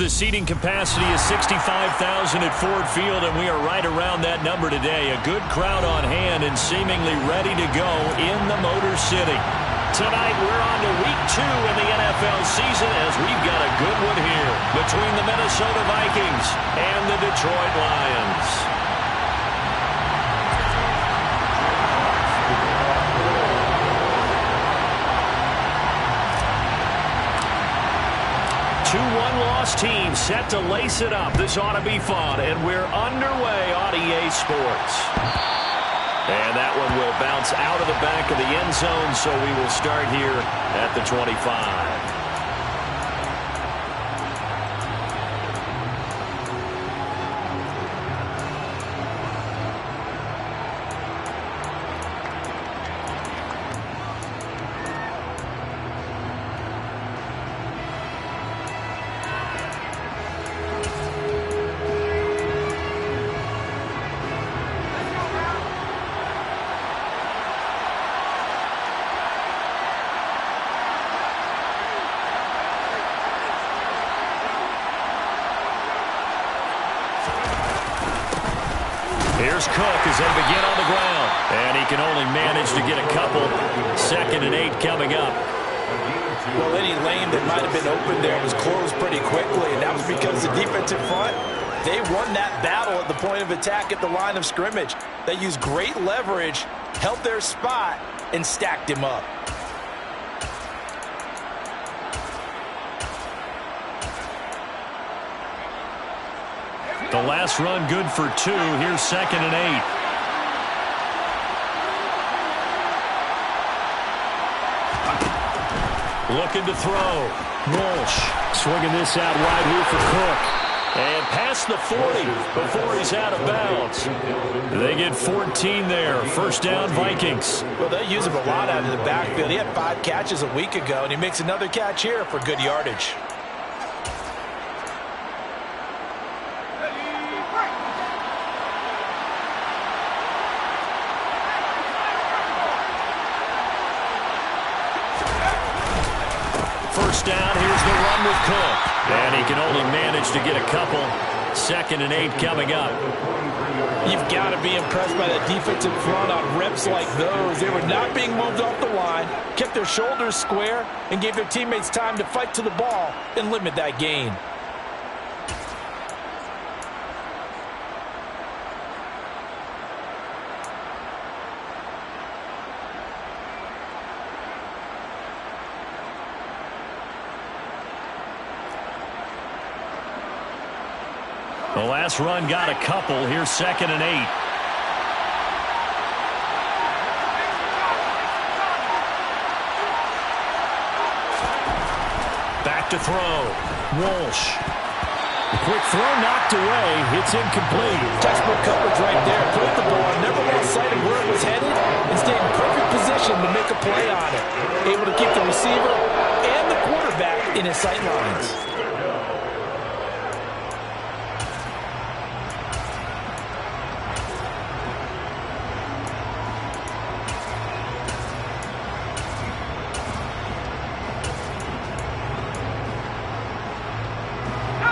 The seating capacity is 65,000 at Ford Field, and we are right around that number today. A good crowd on hand and seemingly ready to go in the Motor City. Tonight, we're on to week 2 in the NFL season as we've got a good one here between the Minnesota Vikings and the Detroit Lions. Two one-loss teams set to lace it up. This ought to be fun, and we're underway on EA Sports. And that one will bounce out of the back of the end zone, so we will start here at the 25. Here's Cook as they begin on the ground. And he can only manage to get a couple. 2nd and 8 coming up. Well, any lane that might have been open there was closed pretty quickly, and that was because the defensive front, they won that battle at the point of attack at the line of scrimmage. They used great leverage, held their spot, and stacked him up. The last run good for 2. Here's 2nd and 8. Looking to throw. Walsh swinging this out wide here for Cook. And past the 40 before he's out of bounds. They get 14 there. 1st down, Vikings. Well, they use him a lot out of the backfield. He had 5 catches a week ago, and he makes another catch here for good yardage. First down, here's the run with Cook. And he can only manage to get a couple. 2nd and 8 coming up. You've got to be impressed by the defensive front on reps like those. They were not being moved off the line, kept their shoulders square, and gave their teammates time to fight to the ball and limit that gain. The last run got a couple. Here's 2nd and 8. Back to throw. Walsh. The quick throw knocked away. It's incomplete. Textbook coverage right there. Put the ball, never lost sight of where it was headed, and stayed in perfect position to make a play on it. Able to keep the receiver and the quarterback in his sight lines.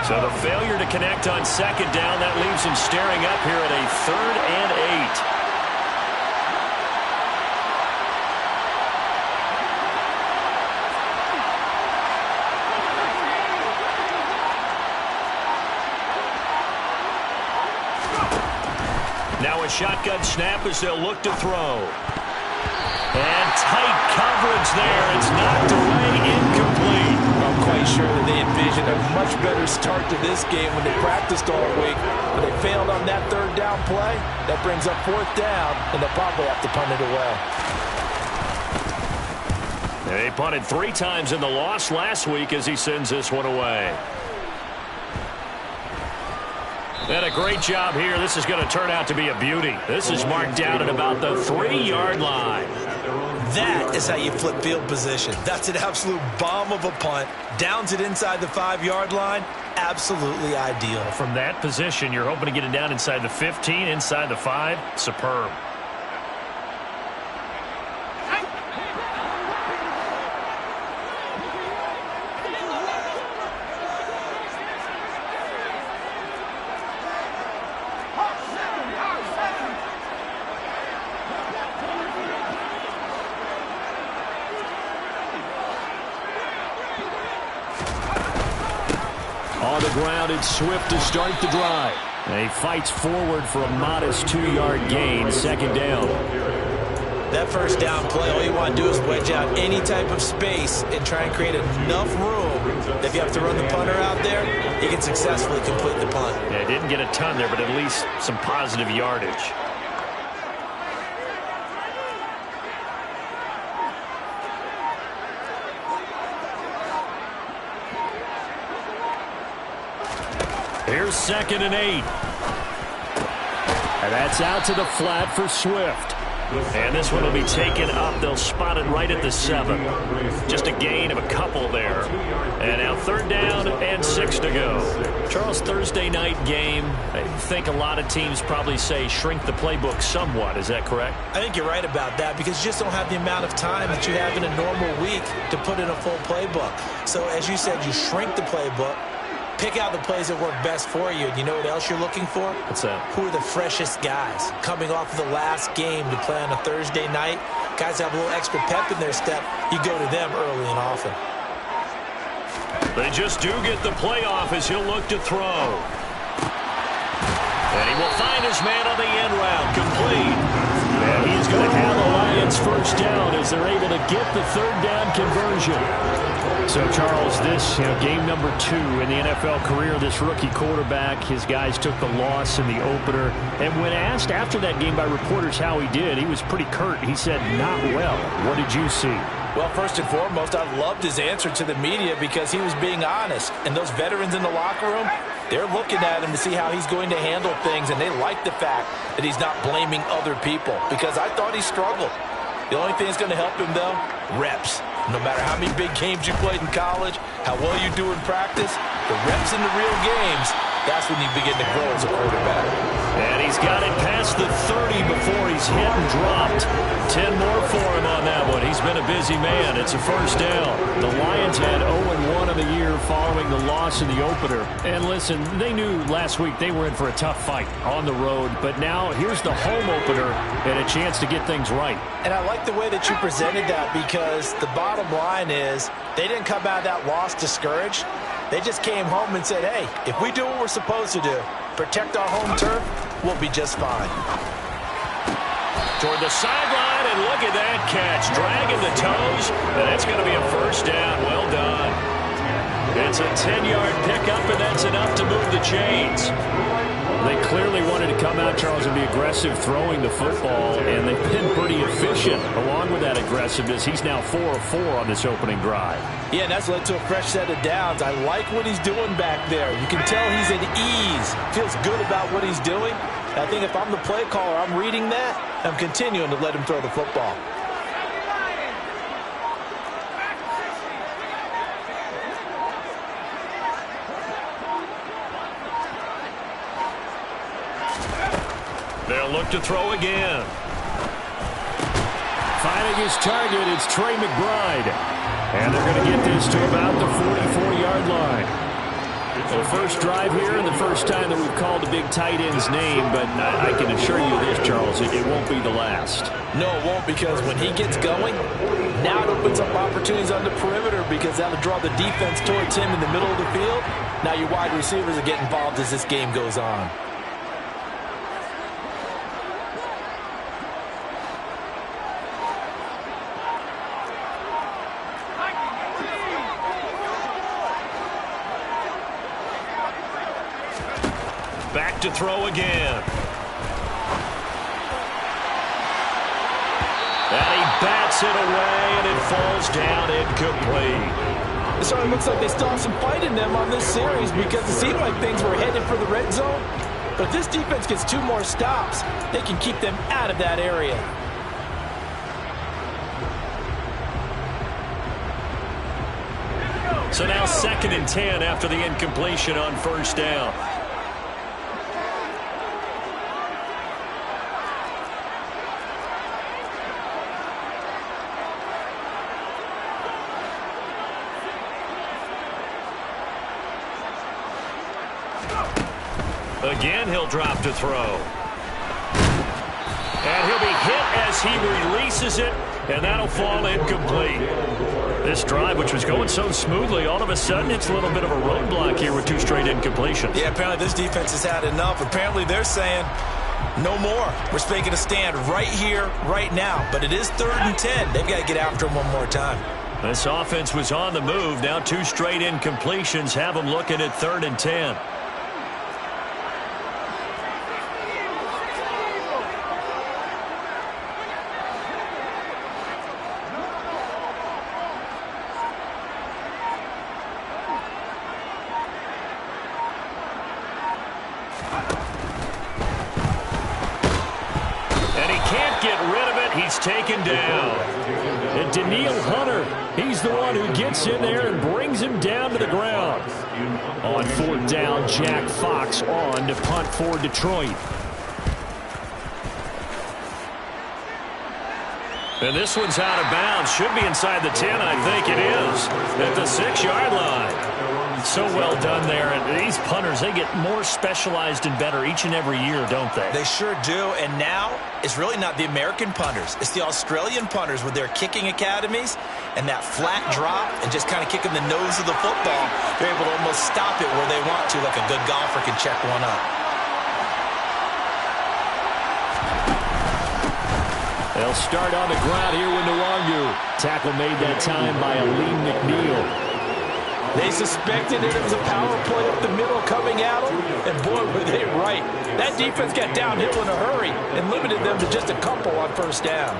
So the failure to connect on 2nd down, that leaves him staring up here at a 3rd and 8. Now a shotgun snap as they'll look to throw. And tight coverage there. It's knocked away, incomplete. I'm quite sure that they envisioned a much better start to this game when they practiced all week. But they failed on that 3rd down play. That brings up 4th down, and they'll probably have to punt it away. They punted 3 times in the loss last week as he sends this one away. And a great job here. This is going to turn out to be a beauty. This is marked down at about the 3-yard line. That is how you flip field position. That's an absolute bomb of a punt. Downs it inside the 5-yard line. Absolutely ideal. From that position, you're hoping to get it down inside the 15, inside the 5. Superb. ground. It's Swift to start the drive. And he fights forward for a modest 2-yard gain, second down. That first down play, all you want to do is wedge out any type of space and try and create enough room that if you have to run the punter out there, he can successfully complete the punt. Yeah, didn't get a ton there, but at least some positive yardage. Here's 2nd and 8. And that's out to the flat for Swift. And this one will be taken up. They'll spot it right at the 7. Just a gain of a couple there. And now 3rd down and 6 to go. Charles, Thursday night game, I think a lot of teams probably say shrink the playbook somewhat. Is that correct? I think you're right about that because you just don't have the amount of time that you have in a normal week to put in a full playbook. So as you said, you shrink the playbook. Pick out the plays that work best for you. And you know what else you're looking for? What's that? Who are the freshest guys coming off of the last game to play on a Thursday night? Guys have a little extra pep in their step. You go to them early and often. They just do get the playoff as he'll look to throw. And he will find his man on the end route, complete. And he's going to have the Lions first down as they're able to get the 3rd down conversion. So, Charles, this game number 2 in the NFL career, this rookie quarterback, his guys took the loss in the opener. And when asked after that game by reporters how he did, he was pretty curt. He said, not well. What did you see? Well, first and foremost, I loved his answer to the media because he was being honest. And those veterans in the locker room, they're looking at him to see how he's going to handle things. And they like the fact that he's not blaming other people because I thought he struggled. The only thing that's going to help him, though, reps. No matter how many big games you played in college, how well you do in practice, the reps in the real games, that's when you begin to grow as a quarterback. And he's got it past the 30 before he's hit and dropped. 10 more for him on that one. He's been a busy man. It's a first down. The Lions had 0-1 of the year following the loss in the opener. And listen, they knew last week they were in for a tough fight on the road. But now here's the home opener and a chance to get things right. And I like the way that you presented that because the bottom line is they didn't come out of that loss discouraged. They just came home and said, hey, if we do what we're supposed to do, protect our home turf, we'll be just fine. Toward the sideline, and look at that catch. Dragging the toes, and that's going to be a first down. Well done. It's a 10-yard pickup, and that's enough to move the chains. They clearly wanted to come out, Charles, and be aggressive throwing the football, and they've been pretty efficient along with that aggressiveness. He's now 4 of 4 on this opening drive. Yeah, and that's led to a fresh set of downs. I like what he's doing back there. You can tell he's at ease, feels good about what he's doing. I think if I'm the play caller, I'm reading that, I'm continuing to let him throw the football. They'll look to throw again. Finding his target, it's Trey McBride. And they're going to get this to about the 44-yard line. So first drive here and the first time that we've called the big tight end's name, but I can assure you this, Charles, it won't be the last. No, it won't, because when he gets going, now it opens up opportunities on the perimeter because that'll draw the defense towards him in the middle of the field. Now your wide receivers are getting involved as this game goes on. Back to throw again. And he bats it away, and it falls down incomplete. So it looks like they still have some fight in them on this series because it seemed like things were headed for the red zone. But if this defense gets 2 more stops, they can keep them out of that area. So now 2nd and 10 after the incompletion on first down. Again, he'll drop to throw. And he'll be hit as he releases it. and that'll fall incomplete. This drive, which was going so smoothly, all of a sudden it's a little bit of a roadblock here with 2 straight incompletions. Yeah, apparently this defense has had enough. Apparently they're saying, no more. We're making a stand right here, right now. But it is 3rd and 10. They've got to get after him one more time. This offense was on the move. Now 2 straight incompletions have them looking at 3rd and 10. He's taken down. And Danielle Hunter, he's the one who gets in there and brings him down to the ground. On 4th down, Jack Fox on to punt for Detroit. And this one's out of bounds. Should be inside the 10, I think it is. At the 6-yard line. So well done there. And these punters, they get more specialized and better each and every year, don't they? They sure do. And now it's really not the American punters. It's the Australian punters with their kicking academies and that flat drop and just kind of kicking the nose of the football. They're able to almost stop it where they want to, like a good golfer can check one up. They'll start on the ground here with Nwangu. Tackle made that time by Aleem McNeil. They suspected it was a power play up the middle coming at them, and boy, were they right. That defense got downhill in a hurry and limited them to just a couple on 1st down.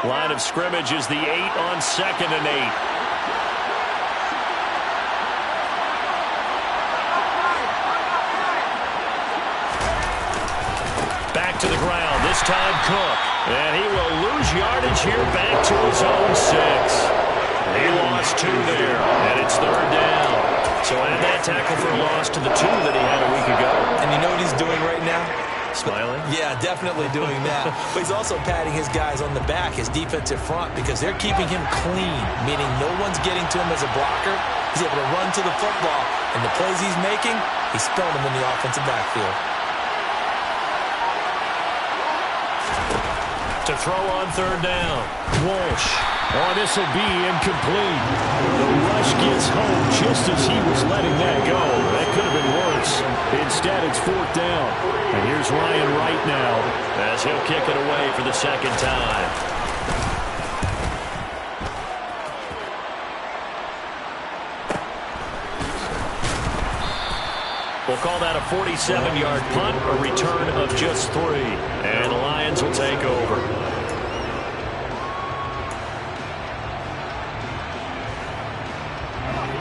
Line of scrimmage is the 8 on 2nd and 8. To the ground, this time Cook. And he will lose yardage here back to his own 6. He lost 2 there, and it's 3rd down. So add that tackle for a loss to the 2 that he had a week ago. And you know what he's doing right now? Smiling? Yeah, definitely doing that. But he's also patting his guys on the back, his defensive front, because they're keeping him clean, meaning no one's getting to him as a blocker. He's able to run to the football, and the plays he's making, he's spelling them in the offensive backfield. To throw on 3rd down. Walsh. Oh, this will be incomplete. The rush gets home just as he was letting that go. That could have been worse. Instead, it's 4th down. And here's Ryan Wright now as he'll kick it away for the 2nd time. We'll call that a 47-yard punt, a return of just 3. And the Lions will take over.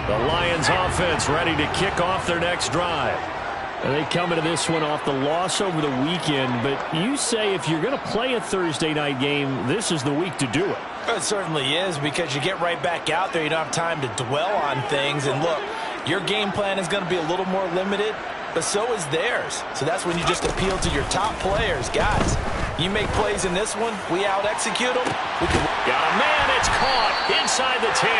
The Lions offense ready to kick off their next drive. And they come into this one off the loss over the weekend, but you say if you're going to play a Thursday night game, this is the week to do it. It certainly is, because you get right back out there. You don't have time to dwell on things. And look, your game plan is going to be a little more limited, but so is theirs. So that's when you just appeal to your top players. Guys, you make plays in this one, we out-execute them. Got a man, it's caught inside the 10.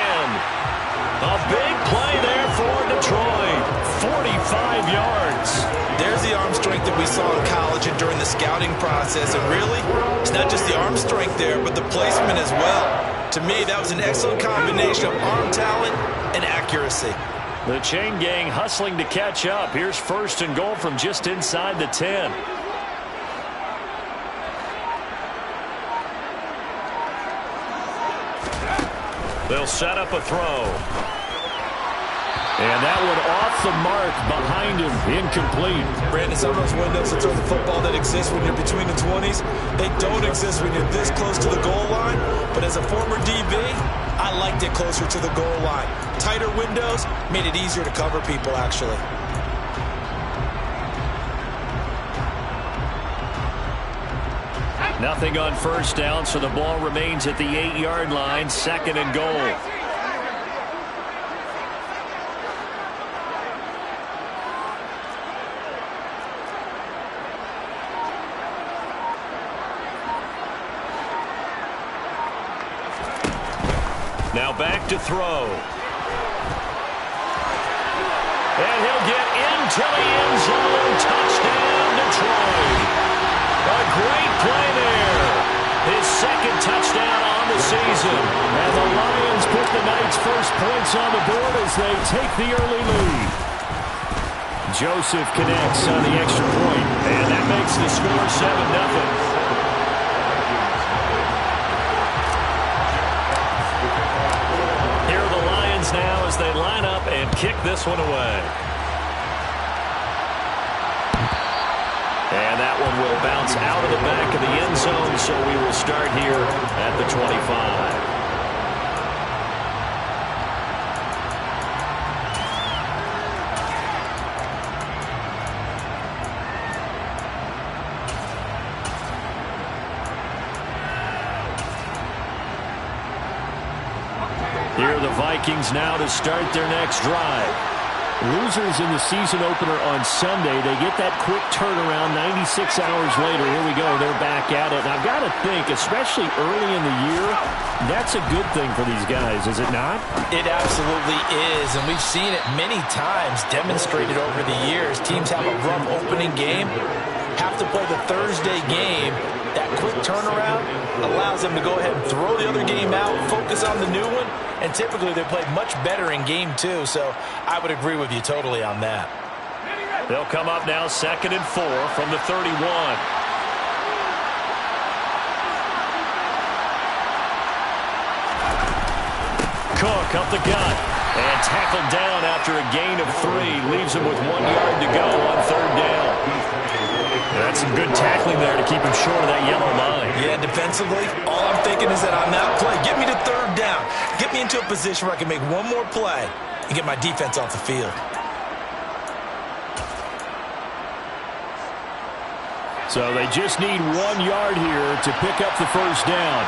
A big play there for Detroit. 45 yards. There's the arm strength that we saw in college and during the scouting process. And really, it's not just the arm strength there, but the placement as well. To me, that was an excellent combination of arm talent and accuracy. The chain gang hustling to catch up. Here's 1st and goal from just inside the 10. They'll set up a throw. And that one off the mark behind him, incomplete. Brandon, some of those windows in terms of football that exist when you're between the 20s, they don't exist when you're this close to the goal line. But as a former DB, I liked it closer to the goal line. Tighter windows made it easier to cover people, actually. Nothing on 1st down, so the ball remains at the 8-yard line, 2nd and goal. Now back to throw. And he'll get into the end zone. Touchdown, Detroit. A great play there. His second touchdown on the season. And the Lions put the Knights' first points on the board as they take the early lead. Joseph connects on the extra point, and that makes the score 7-0. Now as they line up and kick this one away. And that one will bounce out of the back of the end zone, so we will start here at the 25. Here are the Vikings now to start their next drive. Losers in the season opener on Sunday. They get that quick turnaround 96 hours later. Here we go. They're back at it. And I've got to think, especially early in the year, that's a good thing for these guys, is it not? It absolutely is, and we've seen it many times demonstrated over the years. Teams have a rough opening game, have to play the Thursday game. That quick turnaround allows them to go ahead and throw the other game out, focus on the new one, and typically they play much better in game two, so I would agree with you totally on that. They'll come up now 2nd and 4 from the 31. Cook up the gut and tackled down after a gain of 3. Leaves him with 1 yard to go on 3rd down. That's some good tackling there to keep him short of that yellow line. Yeah, defensively, all I'm thinking is that on that play, get me to 3rd down. Get me into a position where I can make one more play and get my defense off the field. So they just need 1 yard here to pick up the first down.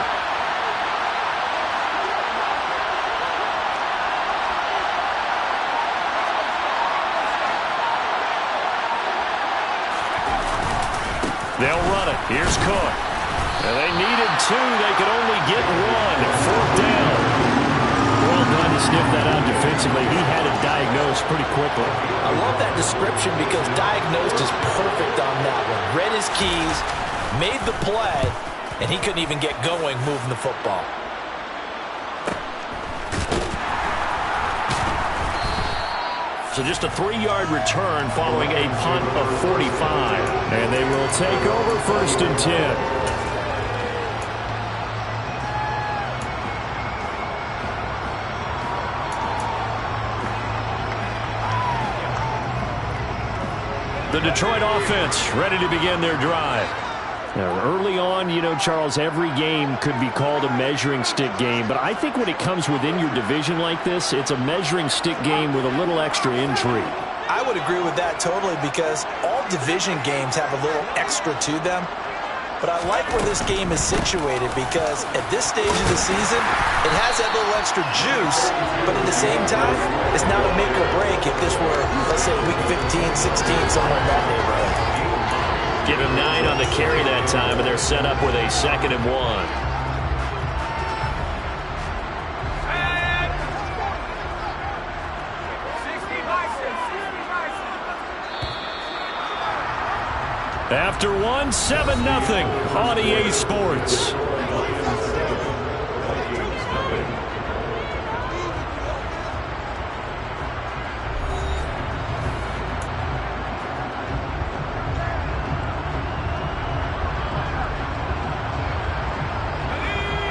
They'll run it. Here's Cook. And they needed 2. They could only get 1. 4th down. Well done to sniff that out defensively. He had it diagnosed pretty quickly. I love that description because diagnosed is perfect on that one. Read his keys, made the play, and he couldn't even get going moving the football. So just a 3-yard return following a punt of 45. And they will take over 1st and 10. The Detroit offense ready to begin their drive. Now, early on, you know, Charles, every game could be called a measuring stick game. But I think when it comes within your division like this, it's a measuring stick game with a little extra intrigue. I would agree with that totally because all division games have a little extra to them. But I like where this game is situated because at this stage of the season, it has that little extra juice. But at the same time, it's not a make or break if this were, let's say, week 15, 16, somewhere in that neighborhood. Give him 9 on the carry that time, and they're set up with a 2nd and 1. After 1, 7-0 on EA Sports.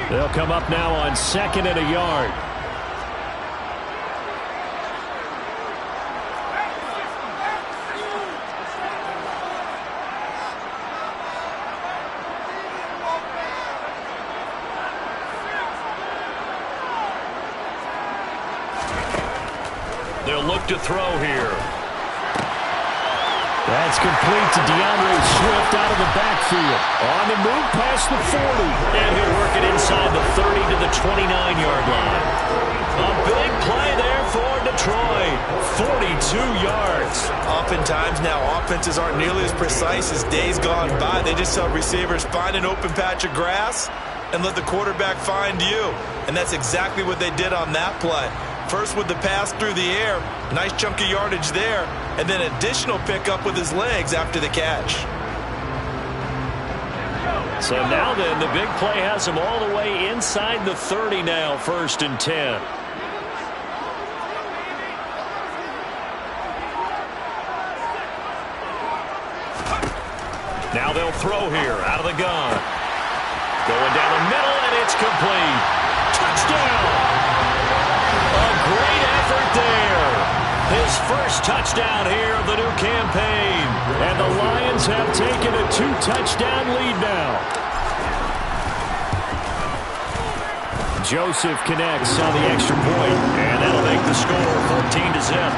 They'll come up now on 2nd and a yard. They'll look to throw here. That's complete to DeAndre Swift out of the backfield. On the move past the 40. And he'll work it inside the 30 to the 29-yard line. A big play there for Detroit. 42 yards. Oftentimes now offenses aren't nearly as precise as days gone by. They just tell receivers, find an open patch of grass and let the quarterback find you. And that's exactly what they did on that play. First with the pass through the air, nice chunk of yardage there, and then additional pickup with his legs after the catch. So now then, the big play has him all the way inside the 30 now, 1st and 10. Now they'll throw here out of the gun. Going down the middle, and it's complete. Touchdown! A great effort there. His first touchdown here of the new campaign. And the Lions have taken a 2-touchdown lead now. Joseph connects on the extra point, and that'll make the score 14-0.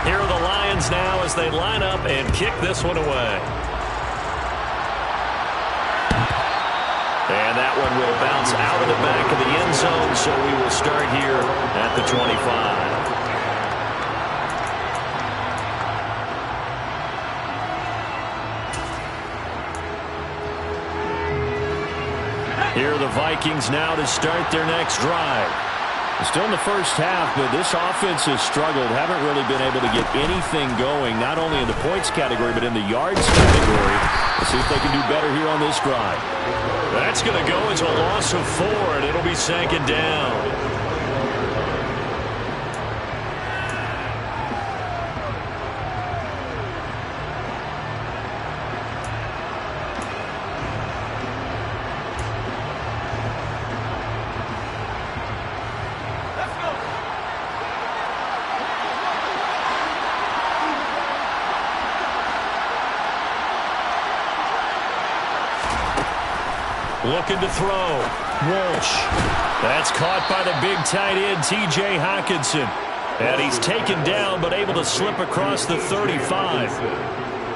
Here are the Lions now as they line up and kick this one away. And that one will bounce out of the back of the end zone, so we will start here at the 25. Here are the Vikings now to start their next drive. Still in the first half, but this offense has struggled. Haven't really been able to get anything going, not only in the points category, but in the yards category. Let's see if they can do better here on this drive. That's going to go as a loss of 4, and it'll be 2nd down. Looking to throw. Walsh. That's caught by the big tight end, T.J. Hockenson. And he's taken down, but able to slip across the 35.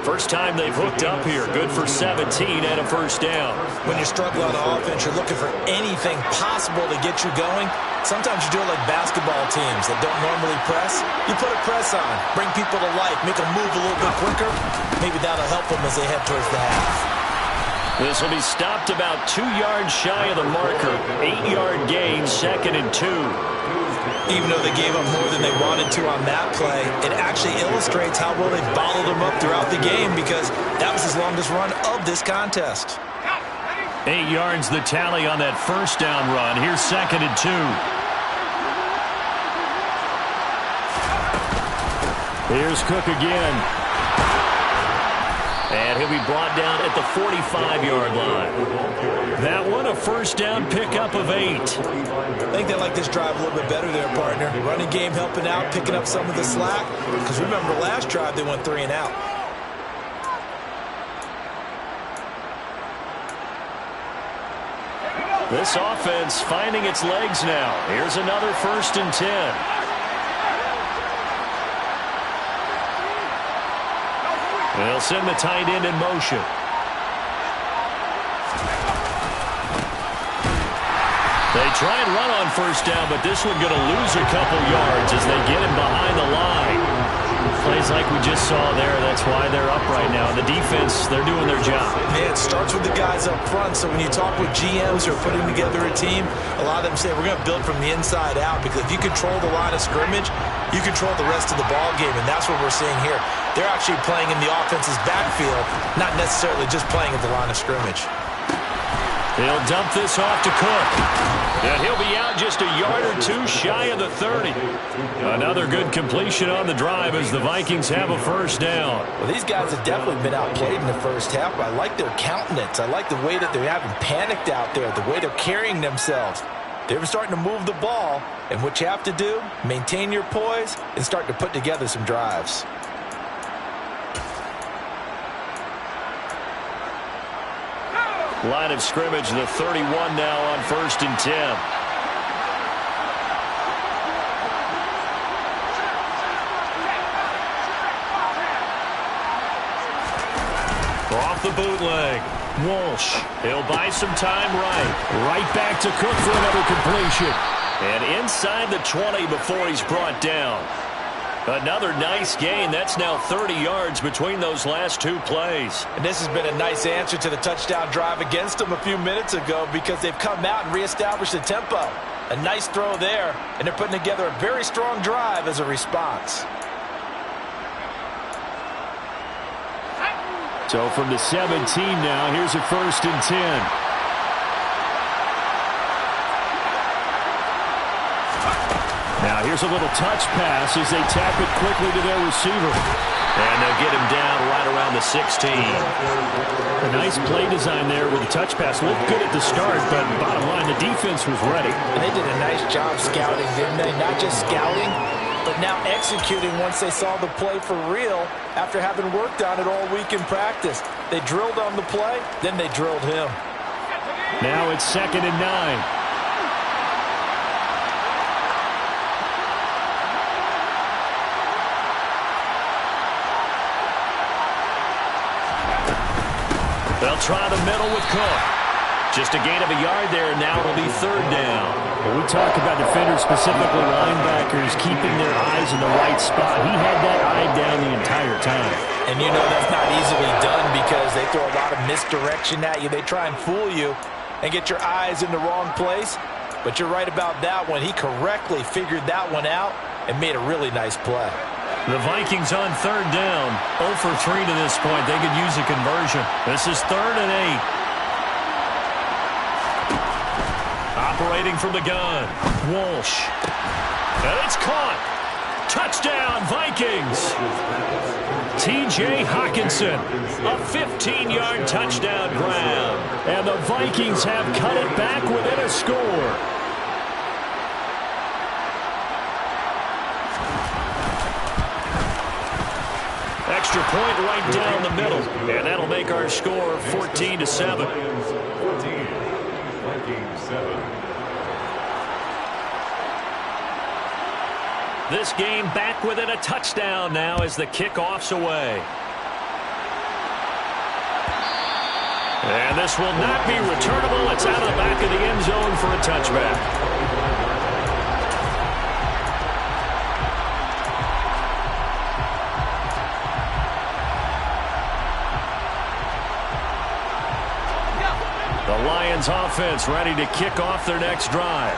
First time they've hooked up here. Good for 17 and a first down. When you struggle on offense, you're looking for anything possible to get you going. Sometimes you do it like basketball teams that don't normally press. You put a press on, bring people to life, make them move a little bit quicker. Maybe that'll help them as they head towards the half. This will be stopped about 2 yards shy of the marker. 8-yard gain, 2nd and 2. Even though they gave up more than they wanted to on that play, it actually illustrates how well they bottled them up throughout the game because that was his longest run of this contest. 8 yards the tally on that first down run. Here's 2nd and 2. Here's Cook again. And he'll be brought down at the 45-yard line. That one, a first down pickup of 8. I think they like this drive a little bit better there, partner. Running game helping out, picking up some of the slack. Because remember, last drive they went 3 and out. This offense finding its legs now. Here's another 1st and 10. They'll send the tight end in motion. They try and run on first down, but this one going to lose a couple yards as they get him behind the line. Plays like we just saw there. That's why they're up right now. The defense, they're doing their job. Yeah, it starts with the guys up front. So when you talk with GMs who are putting together a team, a lot of them say we're going to build from the inside out because if you control the line of scrimmage, you control the rest of the ball game, and that's what we're seeing here. They're actually playing in the offense's backfield, not necessarily just playing at the line of scrimmage. He'll dump this off to Cook. And he'll be out just a yard or 2 shy of the 30. Another good completion on the drive as the Vikings have a first down. Well, these guys have definitely been outplayed in the first half, but I like their countenance. I like the way that they haven't panicked out there, the way they're carrying themselves. They're starting to move the ball, and what you have to do, maintain your poise and start to put together some drives. Line of scrimmage, the 31 now on 1st and 10. Off the bootleg. Walsh. He'll buy some time right back to Cook for another completion. And inside the 20 before he's brought down. Another nice gain. That's now 30 yards between those last two plays. And this has been a nice answer to the touchdown drive against them a few minutes ago because they've come out and reestablished the tempo. A nice throw there, and they're putting together a very strong drive as a response. So from the 17 now, here's a 1st and 10. Now here's a little touch pass as they tap it quickly to their receiver. And they'll get him down right around the 16. A nice play design there with the touch pass. Looked good at the start, but bottom line, the defense was ready. And they did a nice job scouting, didn't they? Not just scouting, but now executing once they saw the play for real after having worked on it all week in practice. They drilled on the play, then they drilled him. Now it's 2nd and 9. They'll try the middle with Cook. Just a gain of a yard there, and now it'll be 3rd down. When we talk about defenders, specifically linebackers, keeping their eyes in the right spot, he had that eye down the entire time. And you know that's not easily done because they throw a lot of misdirection at you. They try and fool you and get your eyes in the wrong place. But you're right about that one. He correctly figured that one out and made a really nice play. The Vikings on 3rd down. 0 for 3 to this point. They could use a conversion. This is 3rd and 8. Operating from the gun. Walsh. And it's caught. Touchdown, Vikings. T.J. Hockenson. A 15-yard touchdown grab. And the Vikings have cut it back within a score. Extra point right down the middle. And that'll make our score 14-7. This game back within a touchdown now as the kickoff's away. And this will not be returnable. It's out of the back of the end zone for a touchback. The Lions offense ready to kick off their next drive.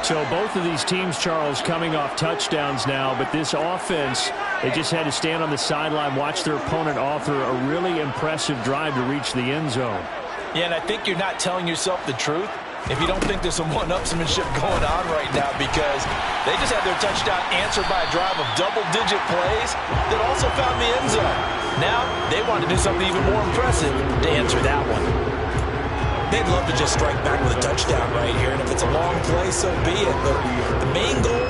So both of these teams, Charles, coming off touchdowns now, but this offense, they just had to stand on the sideline, watch their opponent offer a really impressive drive to reach the end zone. Yeah, and I think you're not telling yourself the truth if you don't think there's some one-upsmanship going on right now, because they just had their touchdown answered by a drive of double-digit plays that also found the end zone. Now they want to do something even more impressive to answer that one. They'd love to just strike back with a touchdown right here, and if it's a long play, so be it. But the main goal,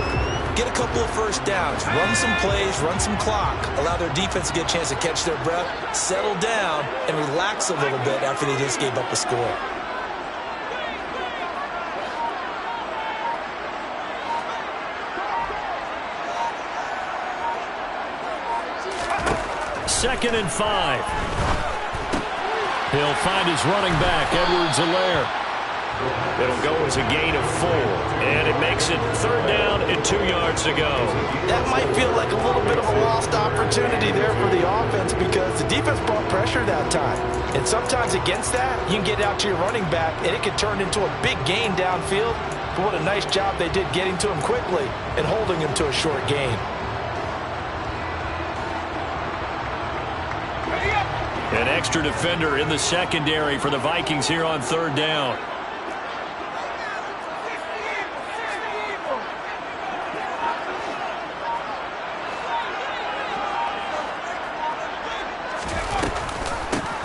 get a couple of first downs, run some plays, run some clock, allow their defense to get a chance to catch their breath, settle down, and relax a little bit after they just gave up a score. Second and 5. He'll find his running back, Edwards-Helaire. It'll go as a gain of 4, and it makes it 3rd down and 2 yards to go. That might feel like a little bit of a lost opportunity there for the offense because the defense brought pressure that time. And sometimes against that, you can get out to your running back, and it can turn into a big gain downfield. But what a nice job they did getting to him quickly and holding him to a short gain. An extra defender in the secondary for the Vikings here on 3rd down.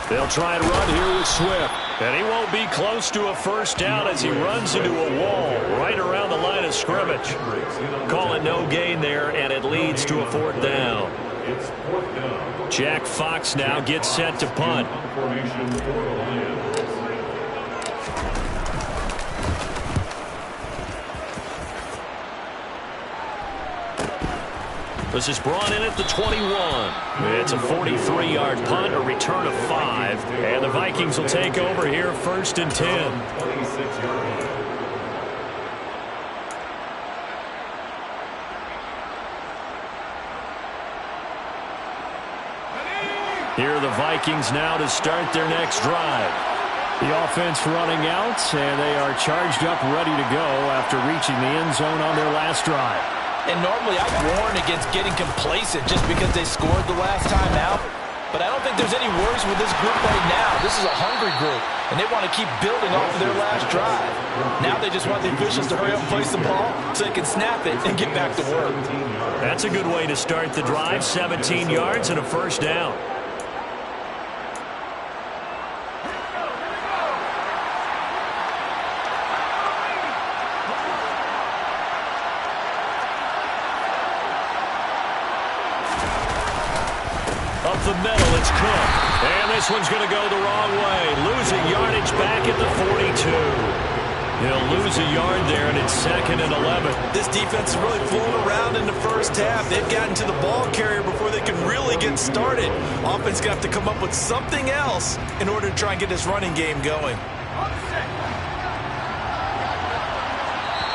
They'll try and run here with Swift. And he won't be close to a first down as he runs into a wall right around the line of scrimmage. Call it no gain there, and it leads to a 4th down. Jack Fox now gets set to punt. This is brought in at the 21. It's a 43-yard punt, a return of 5. And the Vikings will take over here 1st and 10. Here are the Vikings now to start their next drive. The offense running out, and they are charged up, ready to go after reaching the end zone on their last drive. And normally I warn against getting complacent just because they scored the last time out. But I don't think there's any worries with this group right now. This is a hungry group, and they want to keep building off of their last drive. Now they just want the officials to hurry up and place the ball so they can snap it and get back to work. That's a good way to start the drive. 17 yards and a first down. Up the middle, it's Cook. And this one's going to go the wrong way. Losing yardage back at the 42. He'll lose a yard there, and it's 2nd and 11. This defense is really fooling around in the first half. They've gotten to the ball carrier before they can really get started. Offense got to come up with something else in order to try and get this running game going.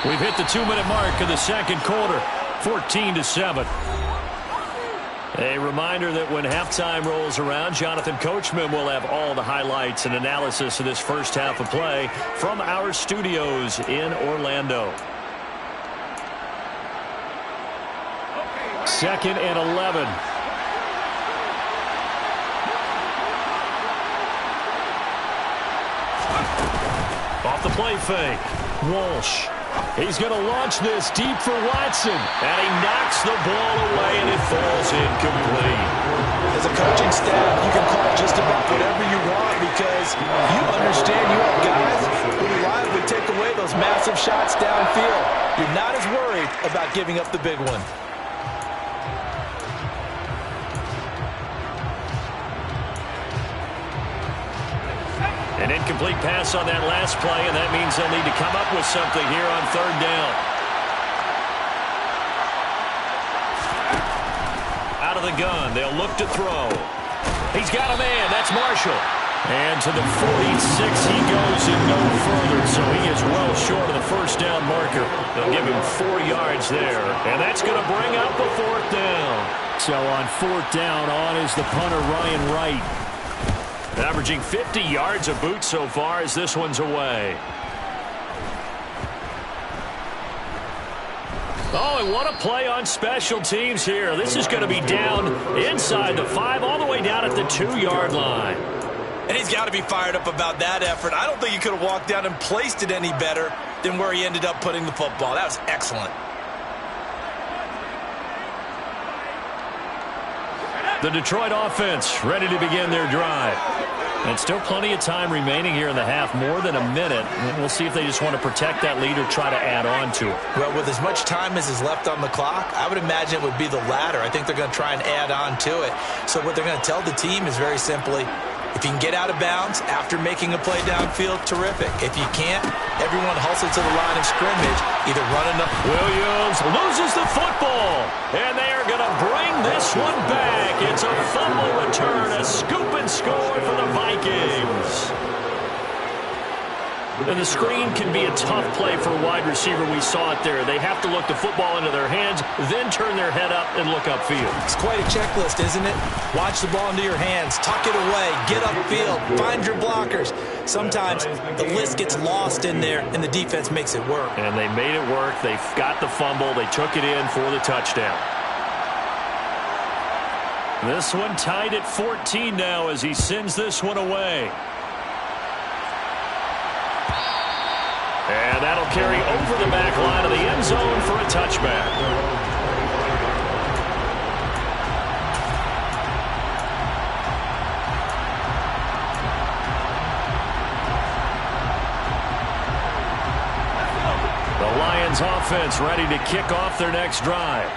We've hit the 2-minute mark of the second quarter. 14-7. A reminder that when halftime rolls around, Jonathan Coachman will have all the highlights and analysis of this first half of play from our studios in Orlando. 2nd and 11. Off the play fake. Walsh. He's going to launch this deep for Watson. And he knocks the ball away, and it falls incomplete. As a coaching staff, you can call just about whatever you want because you understand you have guys who reliably take away those massive shots downfield. You're not as worried about giving up the big one. An incomplete pass on that last play, and that means they'll need to come up with something here on 3rd down. Out of the gun, they'll look to throw. He's got a man. That's Marshall. And to the 46 he goes and no further, so he is well short of the first down marker. They'll give him 4 yards there, and that's going to bring up a 4th down. So on 4th down, on is the punter, Ryan Wright. Averaging 50 yards a boot so far as this one's away. Oh, and what a play on special teams here. This is going to be down inside the 5, all the way down at the 2-yard line. And he's got to be fired up about that effort. I don't think he could have walked down and placed it any better than where he ended up putting the football. That was excellent. The Detroit offense ready to begin their drive. And still plenty of time remaining here in the half, more than a minute. And we'll see if they just want to protect that lead or try to add on to it. Well, with as much time as is left on the clock, I would imagine it would be the latter. I think they're going to try and add on to it. So what they're going to tell the team is very simply, if you can get out of bounds after making a play downfield, terrific. If you can't, everyone hustle to the line of scrimmage, either running up. Williams loses the football, and they are going to bring this one back. It's a fumble return, a scoop and score for the Vikings. And the screen can be a tough play for a wide receiver. We saw it there. They have to look the football into their hands, then turn their head up and look upfield. It's quite a checklist, isn't it? Watch the ball into your hands, tuck it away, get upfield, find your blockers. Sometimes the list gets lost in there, and the defense makes it work. And they made it work. They got the fumble. They took it in for the touchdown. This one tied at 14 now as he sends this one away. And that'll carry over the back line of the end zone for a touchback. The Lions offense ready to kick off their next drive.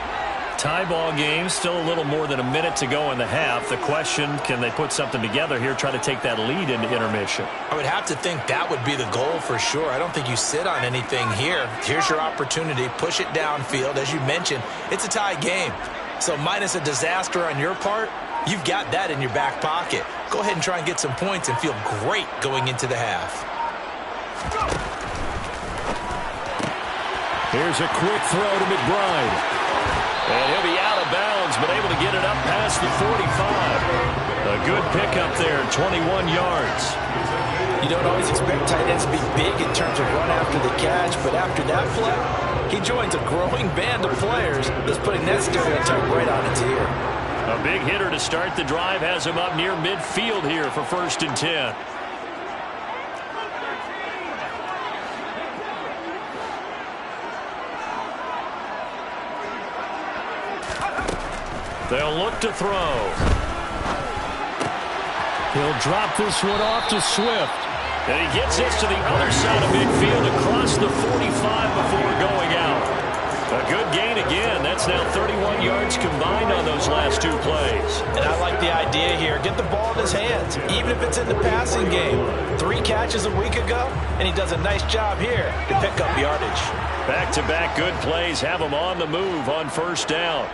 Tie ball game, still a little more than a minute to go in the half. The question, can they put something together here, try to take that lead into intermission? I would have to think that would be the goal for sure. I don't think you sit on anything here. Here's your opportunity. Push it downfield. As you mentioned, it's a tie game. So minus a disaster on your part, you've got that in your back pocket. Go ahead and try and get some points and feel great going into the half. Here's a quick throw to McBride. And he'll be out of bounds, but able to get it up past the 45. A good pickup there, 21 yards. You don't always expect tight ends to be big in terms of run after the catch, but after that play, he joins a growing band of players that's putting that stereotype right on its ear. A big hitter to start the drive has him up near midfield here for 1st and 10. They'll look to throw. He'll drop this one off to Swift. And he gets this to the other side of midfield across the 45 before going out. A good gain again. That's now 31 yards combined on those last 2 plays. And I like the idea here. Get the ball in his hands, even if it's in the passing game. 3 catches a week ago, and he does a nice job here to pick up yardage. Back-to-back good plays have him on the move on 1st down.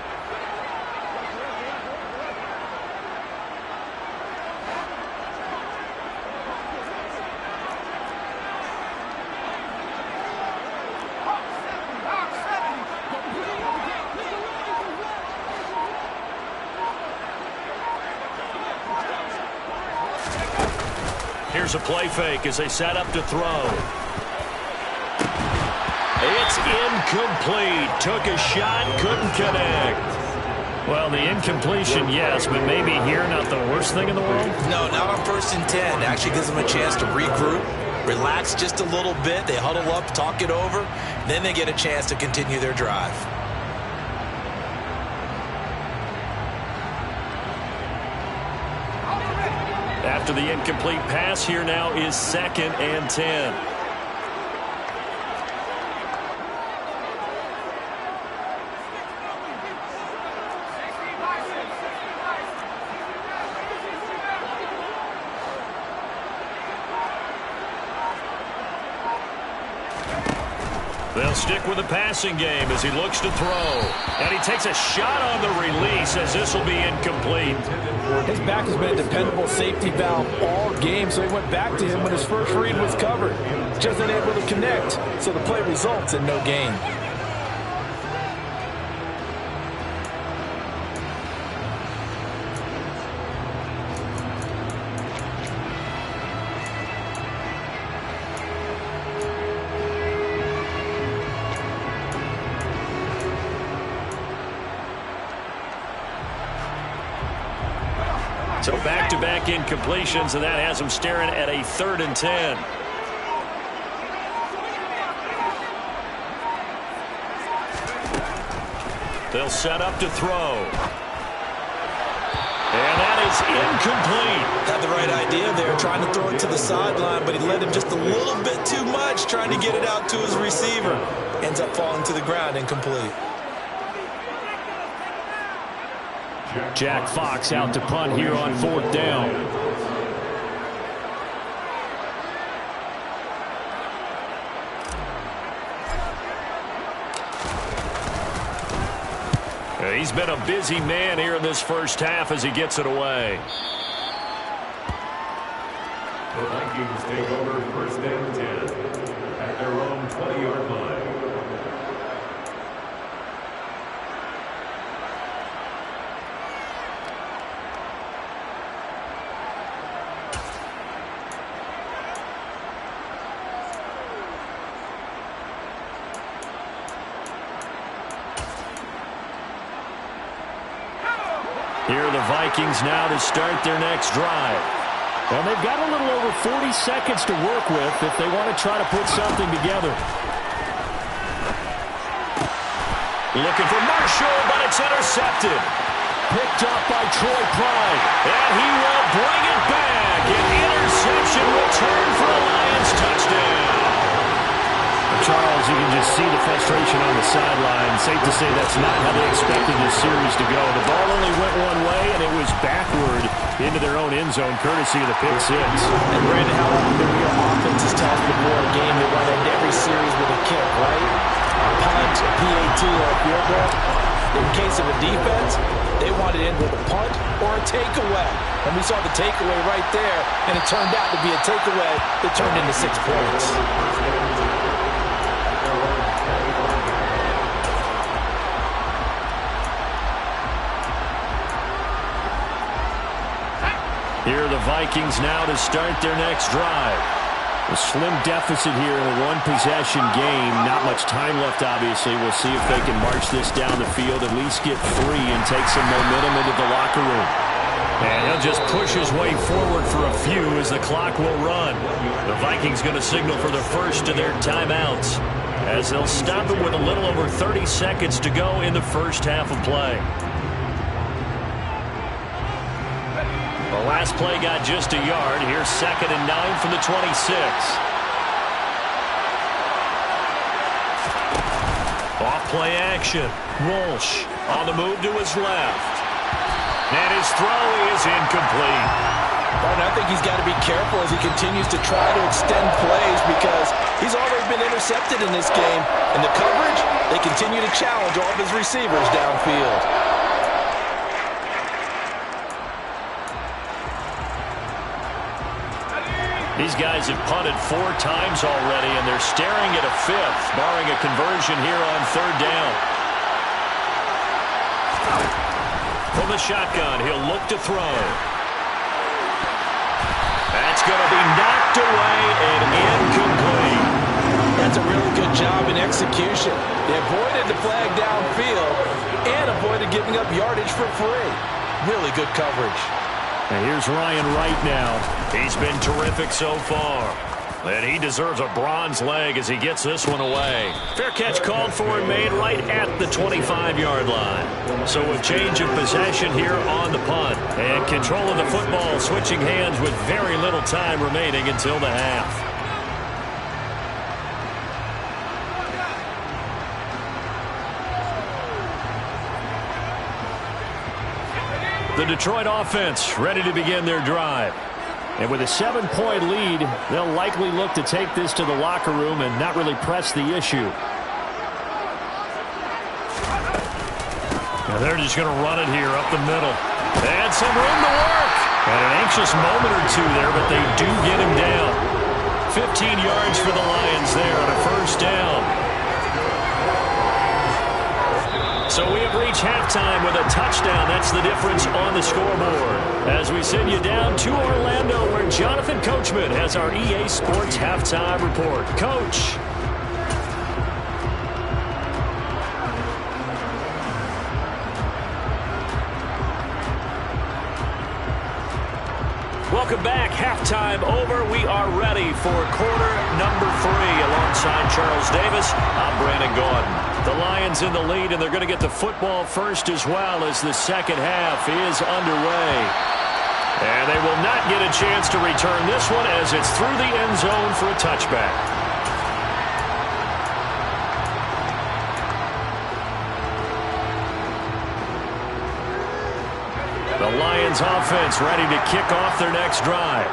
Here's a play fake as they set up to throw. It's incomplete. Took a shot, couldn't connect. Well, the incompletion, yes, but maybe here not the worst thing in the world? No, not on 1st and 10. Actually gives them a chance to regroup, relax just a little bit. They huddle up, talk it over, then they get a chance to continue their drive. After the incomplete pass, here now is 2nd and 10. They'll stick with the passing game as he looks to throw. And he takes a shot on the release as this will be incomplete. His back has been a dependable safety valve all game, so he went back to him when his first read was covered. Just unable to connect, so the play results in no gain. So back-to-back incompletions, and that has him staring at a 3rd and 10. They'll set up to throw. And that is incomplete. Had the right idea there, trying to throw it to the sideline, but he led him just a little bit too much, trying to get it out to his receiver. Ends up falling to the ground, incomplete. Jack Fox out to punt here on 4th down. He's been a busy man here in this first half as he gets it away. The Vikings take over 1st and 10 at their own 20-yard line. Here are the Vikings now to start their next drive. Well, they've got a little over 40 seconds to work with if they want to try to put something together. Looking for Marshall, but it's intercepted. Picked up by Troy Pride. And he will bring it back. An interception return for a Lions touchdown. Charles, you can just see the frustration on the sideline. Safe to say that's not how they expected this series to go. The ball only went one way, and it was backward into their own end zone, courtesy of the pick six. And Brandon, how often do your offenses tell us before a game they want to end every series with a kick, right? A punt, a PAT, or a field goal. In case of a defense, they want it in with a punt or a takeaway. And we saw the takeaway right there, and it turned out to be a takeaway that turned into 6 points. Vikings now to start their next drive. A slim deficit here in a one-possession game. Not much time left, obviously. We'll see if they can march this down the field, at least get 3 and take some momentum into the locker room. And he'll just push his way forward for a few as the clock will run. The Vikings going to signal for the first of their timeouts as they'll stop it with a little over 30 seconds to go in the first half of play. The last play got just a yard. Here's 2nd and 9 from the 26. Off play action. Walsh on the move to his left. And his throw is incomplete. Well, I think he's got to be careful as he continues to try to extend plays because he's already been intercepted in this game. And the coverage, they continue to challenge all of his receivers downfield. These guys have punted 4 times already, and they're staring at a 5th, barring a conversion here on 3rd down. From the shotgun, he'll look to throw. That's going to be knocked away and incomplete. That's a really good job in execution. They avoided the flag downfield and avoided giving up yardage for free. Really good coverage. And here's Ryan Wright now. He's been terrific so far. And he deserves a bronze leg as he gets this one away. Fair catch called for and made right at the 25-yard line. So a change of possession here on the punt. And control of the football switching hands with very little time remaining until the half. The Detroit offense ready to begin their drive. And with a 7-point lead, they'll likely look to take this to the locker room and not really press the issue. Now they're just going to run it here up the middle. They had some room to work. Had an anxious moment or two there, but they do get him down. 15 yards for the Lions there on a 1st down. So we have reached halftime with a touchdown. That's the difference on the scoreboard. As we send you down to Orlando, where Jonathan Coachman has our EA Sports Halftime Report. Coach. Welcome back. Halftime over. We are ready for quarter number 3. Alongside Charles Davis, I'm Brandon Gaudin. The Lions in the lead, and they're going to get the football first as well as the second half is underway. And they will not get a chance to return this one as it's through the end zone for a touchback. The Lions offense ready to kick off their next drive.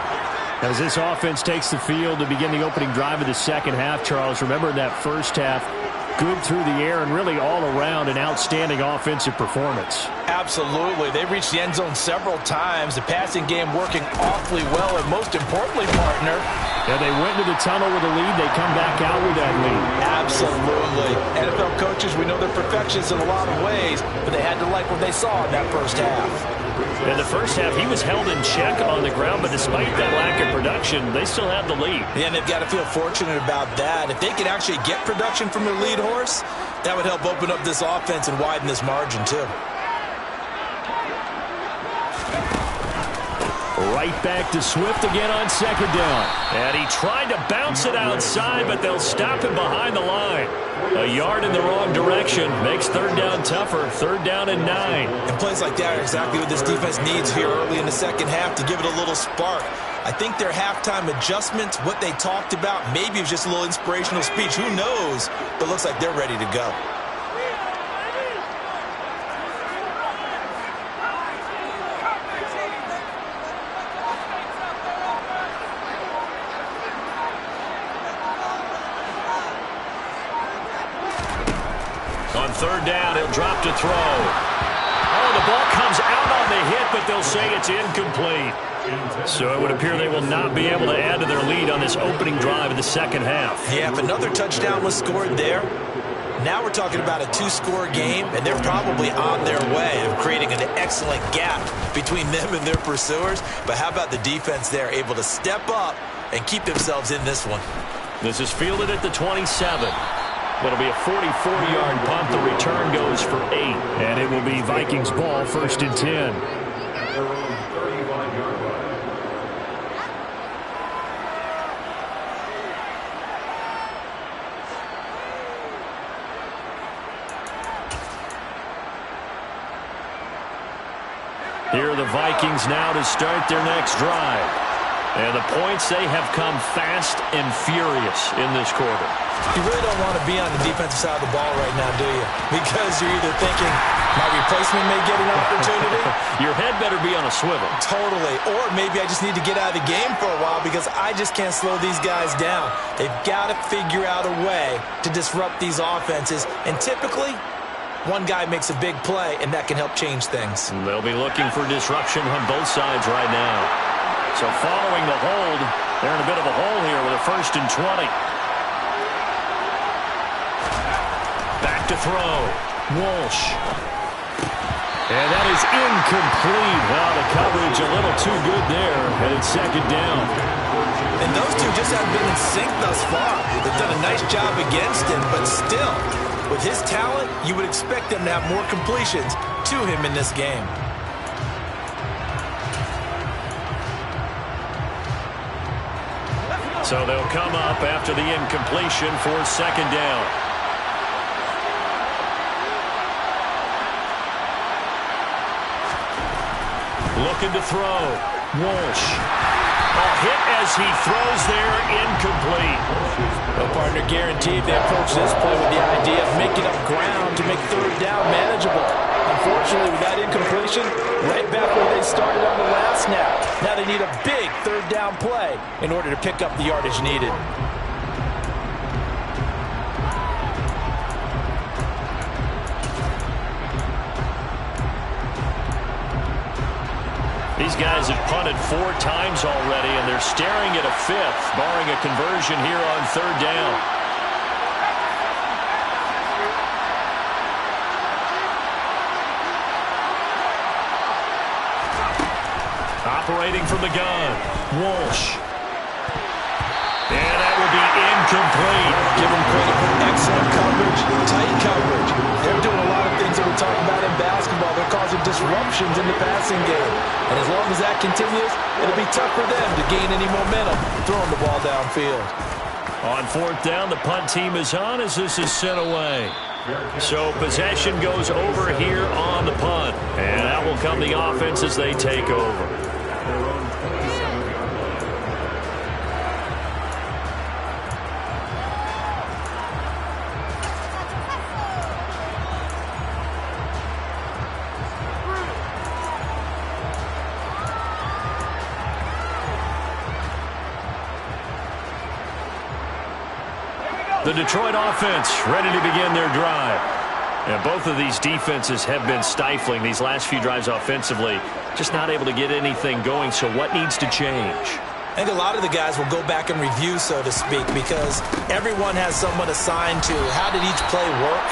As this offense takes the field to begin the opening drive of the second half, Charles, remember in that first half, good through the air and really all around an outstanding offensive performance. Absolutely. They reached the end zone several times. The passing game working awfully well, and most importantly, partner. Yeah, they went into the tunnel with a lead. They come back out with that lead. Absolutely. NFL coaches, we know they're perfectionists in a lot of ways, but they had to like what they saw in that first half. In the first half, he was held in check on the ground, but despite that lack of production, they still have the lead. Yeah, and they've got to feel fortunate about that. If they could actually get production from their lead horse, that would help open up this offense and widen this margin, too. Right back to Swift again on 2nd down. And he tried to bounce it outside, but they'll stop him behind the line. A yard in the wrong direction makes 3rd down tougher. 3rd down and 9. And plays like that are exactly what this defense needs here early in the second half to give it a little spark. I think their halftime adjustments, what they talked about, maybe it was just a little inspirational speech. Who knows? But it looks like they're ready to go. On 3rd down, he'll drop to throw. Oh, the ball comes out on the hit, but they'll say it's incomplete. So it would appear they will not be able to add to their lead on this opening drive of the second half. Yeah, if another touchdown was scored there, Now we're talking about a 2-score game, and they're probably on their way of creating an excellent gap between them and their pursuers. But how about the defense there, able to step up and keep themselves in this one? This is fielded at the 27. It'll be a 44-yard punt. The return goes for 8. And it will be Vikings ball, 1st and 10. At their own 31-yard line. Here are the Vikings now to start their next drive. And the points, they have come fast and furious in this quarter. You really don't want to be on the defensive side of the ball right now, do you? Because you're either thinking, my replacement may get an opportunity. Your head better be on a swivel. Totally. Or maybe I just need to get out of the game for a while because I just can't slow these guys down. They've got to figure out a way to disrupt these offenses. And typically, one guy makes a big play, and that can help change things. They'll be looking for disruption on both sides right now. So following the hold, they're in a bit of a hole here with a 1st and 20. Back to throw. Walsh. And that is incomplete. Well, the coverage a little too good there, and it's 2nd down. And those two just haven't been in sync thus far. They've done a nice job against him, but still, with his talent, you would expect them to have more completions to him in this game. So they'll come up after the incompletion for 2nd down. Looking to throw. Walsh. A hit as he throws there, incomplete. The partner guaranteed they approach this play with the idea of making up ground to make 3rd down manageable. Unfortunately, with that incompletion, right back where they started on the last snap. Now they need a big 3rd down play in order to pick up the yardage needed. These guys have punted 4 times already, and they're staring at a 5th, barring a conversion here on 3rd down. Operating from the gun, Walsh. And that will be incomplete. Give them credit for excellent coverage, tight coverage. They're doing a lot of things that we're talking about in basketball. They're causing disruptions in the passing game. And as long as that continues, it'll be tough for them to gain any momentum throwing the ball downfield. On 4th down, the punt team is on as this is sent away. So possession goes over here on the punt. And that will come the offense as they take over. Their own 27-yard line. The Detroit offense ready to begin their drive. And both of these defenses have been stifling these last few drives offensively. Just not able to get anything going, so what needs to change? I think a lot of the guys will go back and review, so to speak, because everyone has someone assigned to how did each play work.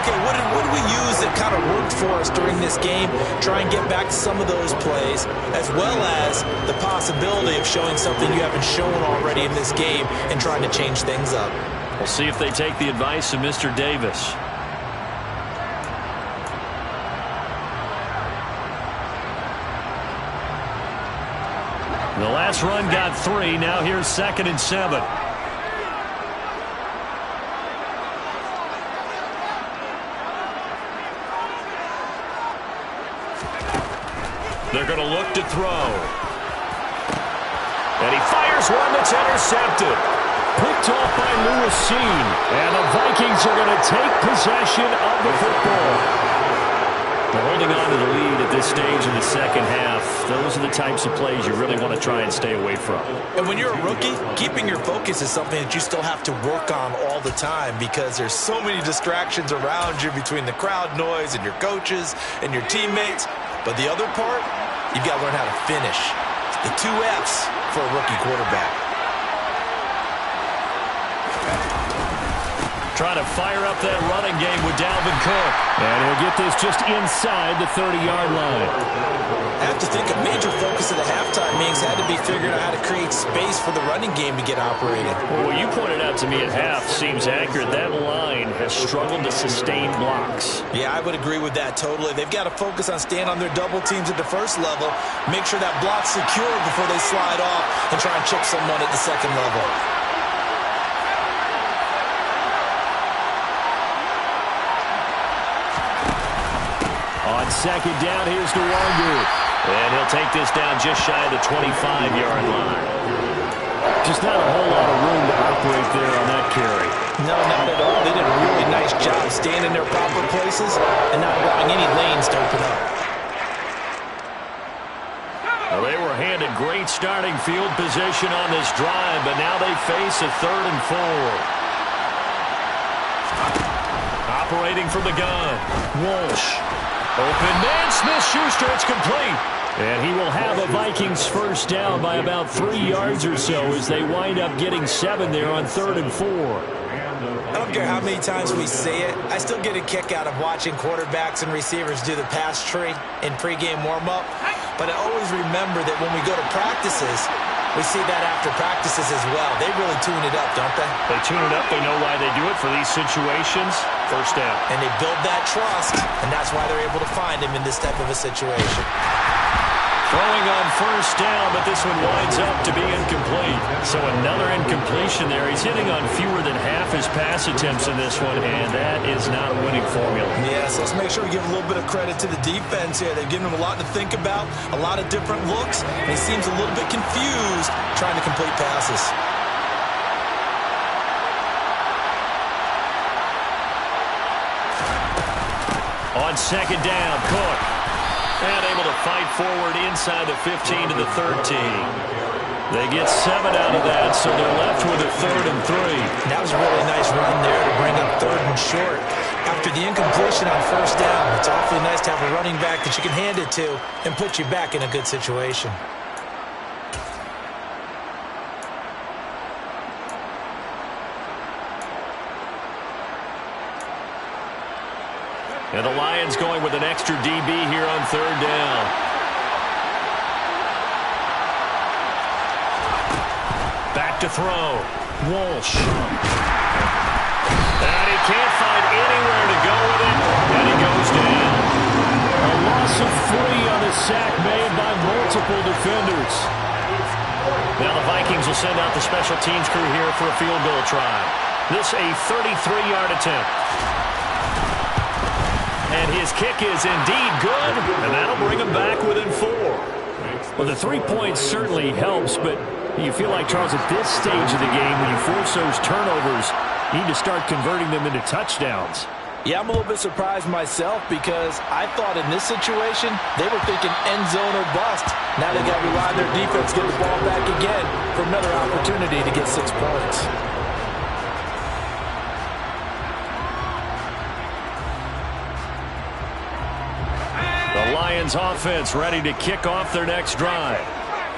Okay, what did we use that kind of worked for us during this game? Try and get back to some of those plays, as well as the possibility of showing something you haven't shown already in this game and trying to change things up. We'll see if they take the advice of Mr. Davis. The last run got 3. Now here's 2nd and 7. They're going to look to throw. And he fires one that's intercepted. Picked off by Lewis Cine. And the Vikings are going to take possession of the football. They're holding on to the lead at this stage in the 2nd half. Those are the types of plays you really want to try and stay away from. And when you're a rookie, keeping your focus is something that you still have to work on all the time because there's so many distractions around you between the crowd noise and your coaches and your teammates. But the other part, you've got to learn how to finish. The 2 F's for a rookie quarterback. trying to fire up that running game with Dalvin Cook. And he'll get this just inside the 30-yard line. I have to think a major focus of the halftime meetings had to be figuring out how to create space for the running game to get operated. Well, what you pointed out to me at half seems accurate. That line has struggled to sustain blocks. Yeah, I would agree with that totally. They've got to focus on staying on their double teams at the first level, make sure that block's secure before they slide off and try and chip someone at the second level. On second down, here's Nwangu. And he'll take this down just shy of the 25-yard line. Just not a whole lot of room to operate there on that carry. No, not at all. They did a really nice job staying in their proper places and not allowing any lanes to open up. Well, they were handed great starting field position on this drive, but now they face a 3rd and 4. Operating from the gun, Walsh. Open man, Smith-Schuster, it's complete. And he will have a Vikings first down by about 3 yards or so as they wind up getting 7 there on 3rd and 4. I don't care how many times we say it, I still get a kick out of watching quarterbacks and receivers do the pass tree in pregame warm-up. But I always remember that when we go to practices, we see that after practices as well. They really tune it up, don't they? They tune it up. They know why they do it for these situations. First down. And they build that trust, and that's why they're able to find him in this type of a situation. Throwing on first down, but this one winds up to be incomplete. So another incompletion there. He's hitting on fewer than half his pass attempts in this one, and that is not a winning formula. Yeah, so let's make sure we give a little bit of credit to the defense here. They've given him a lot to think about, a lot of different looks, and he seems a little bit confused trying to complete passes. On second down, Cook. And able to fight forward inside the 15 to the 13. They get 7 out of that, so they're left with a 3rd and 3. That was a really nice run there to bring up 3rd and short. After the incompletion on first down, it's awfully nice to have a running back that you can hand it to and put you back in a good situation. And the Lions going with an extra DB here on 3rd down. Back to throw. Walsh. And he can't find anywhere to go with it. And he goes down. A loss of 3 on a sack made by multiple defenders. Now the Vikings will send out the special teams crew here for a field goal try. This a 33-yard attempt. And his kick is indeed good, and that'll bring him back within 4. Well, the 3 points certainly helps, but you feel like, Charles, at this stage of the game, when you force those turnovers, you need to start converting them into touchdowns. Yeah, I'm a little bit surprised myself because I thought in this situation, they were thinking end zone or bust. Now they got to rely on their defense, get the ball back again for another opportunity to get 6 points. The Lions offense ready to kick off their next drive.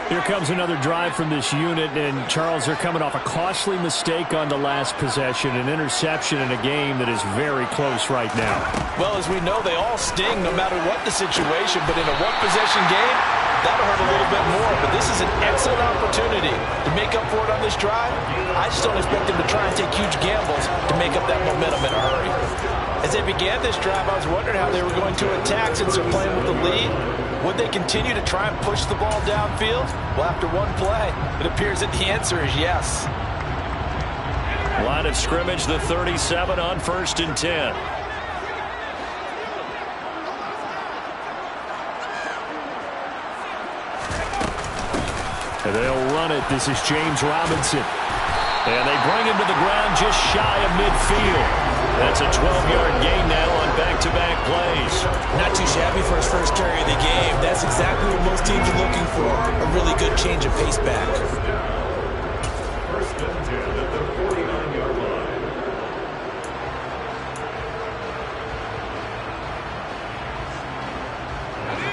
Here comes another drive from this unit, and Charles, they're coming off a costly mistake on the last possession, an interception in a game that is very close right now. Well, as we know, they all sting no matter what the situation, but in a one-possession game, that'll hurt a little bit more. But this is an excellent opportunity to make up for it on this drive. I just don't expect them to try and take huge gambles to make up that momentum in a hurry. As they began this drive, I was wondering how they were going to attack since they're playing with the lead. Would they continue to try and push the ball downfield? Well, after one play, it appears that the answer is yes. Line of scrimmage, the 37 on 1st and 10. And they'll run it. This is James Robinson. And they bring him to the ground just shy of midfield. That's a 12-yard gain now on back-to-back plays. Not too shabby for his first carry of the game. That's exactly what most teams are looking for, a really good change of pace back. 1st and 10 at the 49-yard line.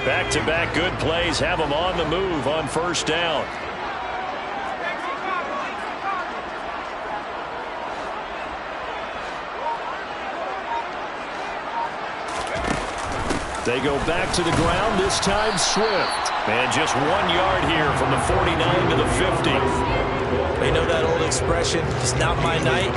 Back-to-back good plays have them on the move on 1st down. They go back to the ground, this time Swift. And just 1 yard here from the 49 to the 50. You know that old expression, it's not my night?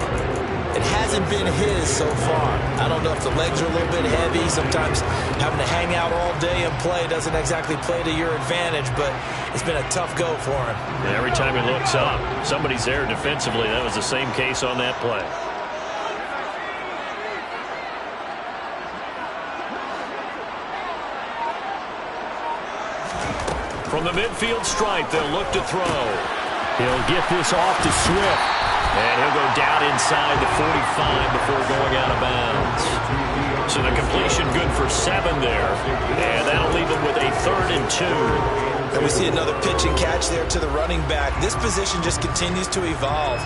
It hasn't been his so far. I don't know if the legs are a little bit heavy. Sometimes having to hang out all day and play doesn't exactly play to your advantage, but it's been a tough go for him. And every time he looks up, somebody's there defensively. That was the same case on that play. From the midfield stripe, they'll look to throw. He'll get this off to Swift. And he'll go down inside the 45 before going out of bounds. So the completion good for 7 there. And that'll leave him with a 3rd and 2. And we see another pitch and catch there to the running back. This position just continues to evolve.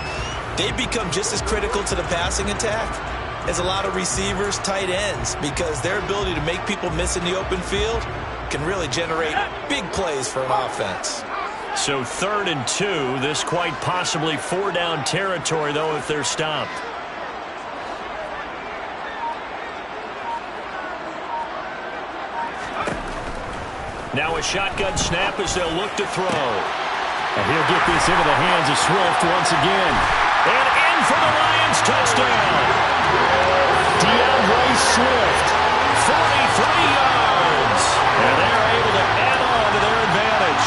They become just as critical to the passing attack as a lot of receivers, tight ends, because their ability to make people miss in the open field can really generate big plays for an offense. So 3rd and 2. This quite possibly 4-down territory, though, if they're stopped. Now a shotgun snap as they'll look to throw. And he'll get this into the hands of Swift once again. And in for the Lions touchdown. DeAndre Swift, 43 yards. And they're able to add on to their advantage.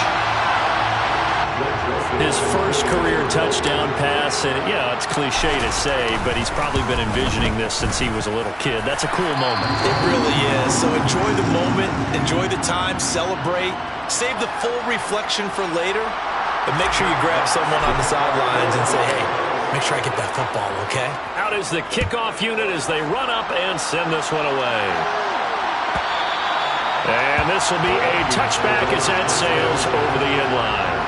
His first career touchdown pass, and yeah, it's cliche to say, but he's probably been envisioning this since he was a little kid. That's a cool moment. It really is. So enjoy the moment, enjoy the time, celebrate, save the full reflection for later, but make sure you grab someone on the sidelines and say, hey, make sure I get that football, okay? Out is the kickoff unit as they run up and send this one away. And this will be a touchback as that sails over the end line.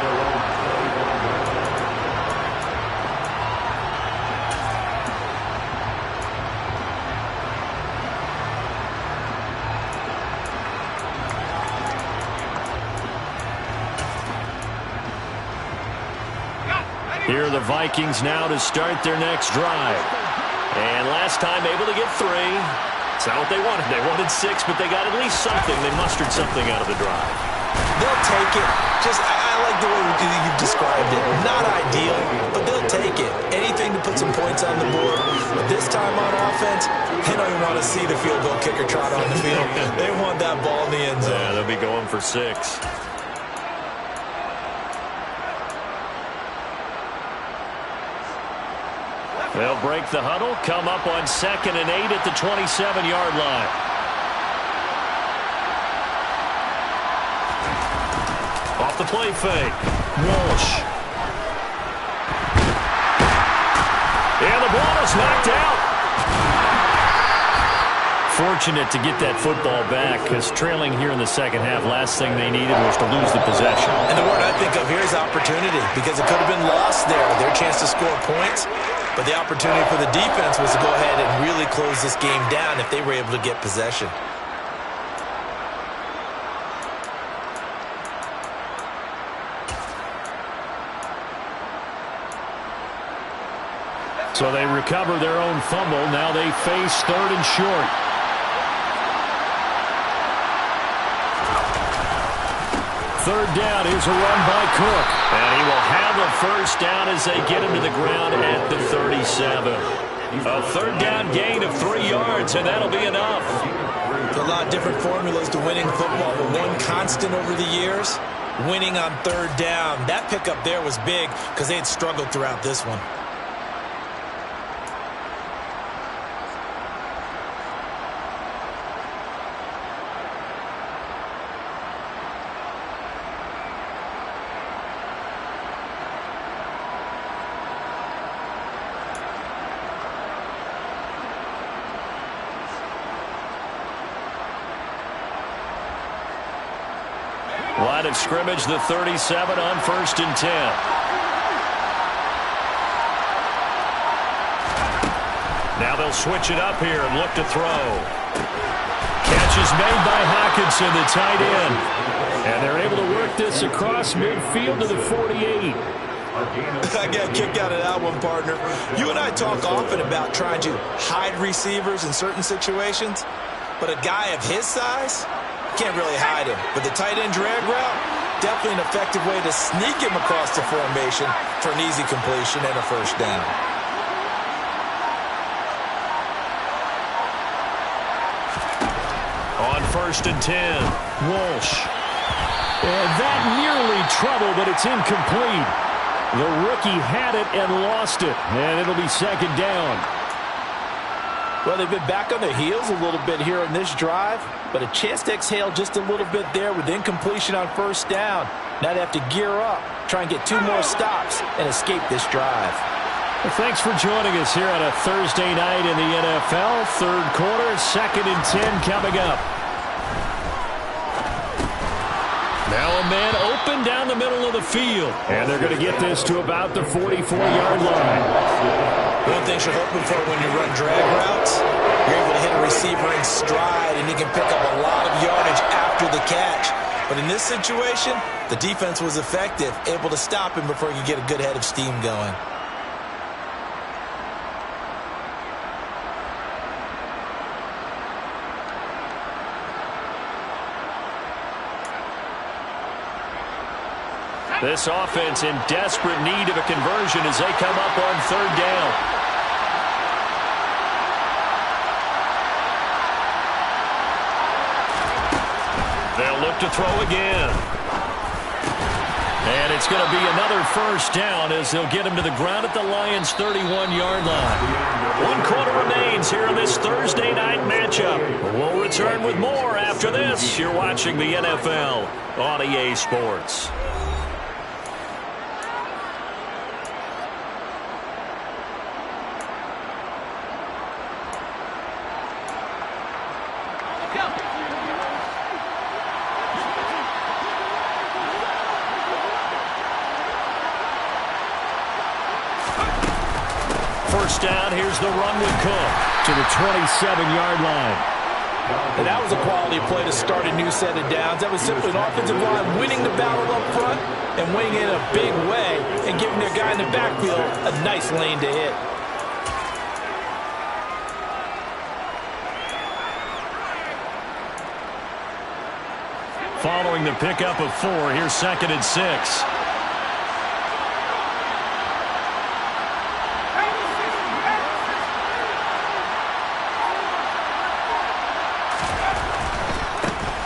Here are the Vikings now to start their next drive. And last time able to get 3. It's not what they wanted. They wanted 6, but they got at least something. They mustered something out of the drive. They'll take it. I like the way you described it. Not ideal, but they'll take it. Anything to put some points on the board. But this time on offense, they don't even want to see the field goal kicker trot on the field. They want that ball in the end zone. Yeah, they'll be going for 6. They'll break the huddle, come up on 2nd and 8 at the 27-yard line. Off the play fake. Walsh. And the ball is knocked out. Fortunate to get that football back, because trailing here in the second half, last thing they needed was to lose the possession. And the word I think of here is opportunity, because it could have been lost there, their chance to score points. But the opportunity for the defense was to go ahead and really close this game down if they were able to get possession. So they recover their own fumble. Now they face 3rd and short. Third down, here's a run by Cook. And he will have a first down as they get him to the ground at the 37. A 3rd down gain of 3 yards, and that'll be enough. A lot of different formulas to winning football, but one constant over the years, winning on 3rd down. That pickup there was big because they had struggled throughout this one. Line of scrimmage, the 37 on 1st and 10. Now they'll switch it up here and look to throw. Catch is made by Hockenson, the tight end. And they're able to work this across midfield to the 48. I got a kick out of that one, partner. You and I talk often about trying to hide receivers in certain situations. but a guy of his size, can't really hide him. But the tight end drag route, definitely an effective way to sneak him across the formation for an easy completion and a first down. On 1st and 10, Walsh. And that nearly trouble, but it's incomplete. The rookie had it and lost it, and it'll be 2nd down. Well, they've been back on their heels a little bit here on this drive, but a chance to exhale just a little bit there with incompletion on 1st down. Now they have to gear up, try and get 2 more stops, and escape this drive. Well, thanks for joining us here on a Thursday night in the NFL. 3rd quarter, 2nd and 10 coming up. Now a man open down the middle of the field. And they're going to get this to about the 44-yard line. One thing you're hoping for when you run drag routes, you're able to hit a receiver in stride, and you can pick up a lot of yardage after the catch. But in this situation, the defense was effective, able to stop him before he could get a good head of steam going. This offense in desperate need of a conversion as they come up on 3rd down. They'll look to throw again. And it's going to be another 1st down as they'll get him to the ground at the Lions' 31-yard line. 1 quarter remains here in this Thursday night matchup. We'll return with more after this. You're watching the NFL on EA Sports. Down, here's the run with Cook to the 27-yard line. And that was a quality play to start a new set of downs. That was simply an offensive line winning the battle up front and winning it in a big way and giving their guy in the backfield a nice lane to hit. Following the pickup of 4, here's 2nd and 6.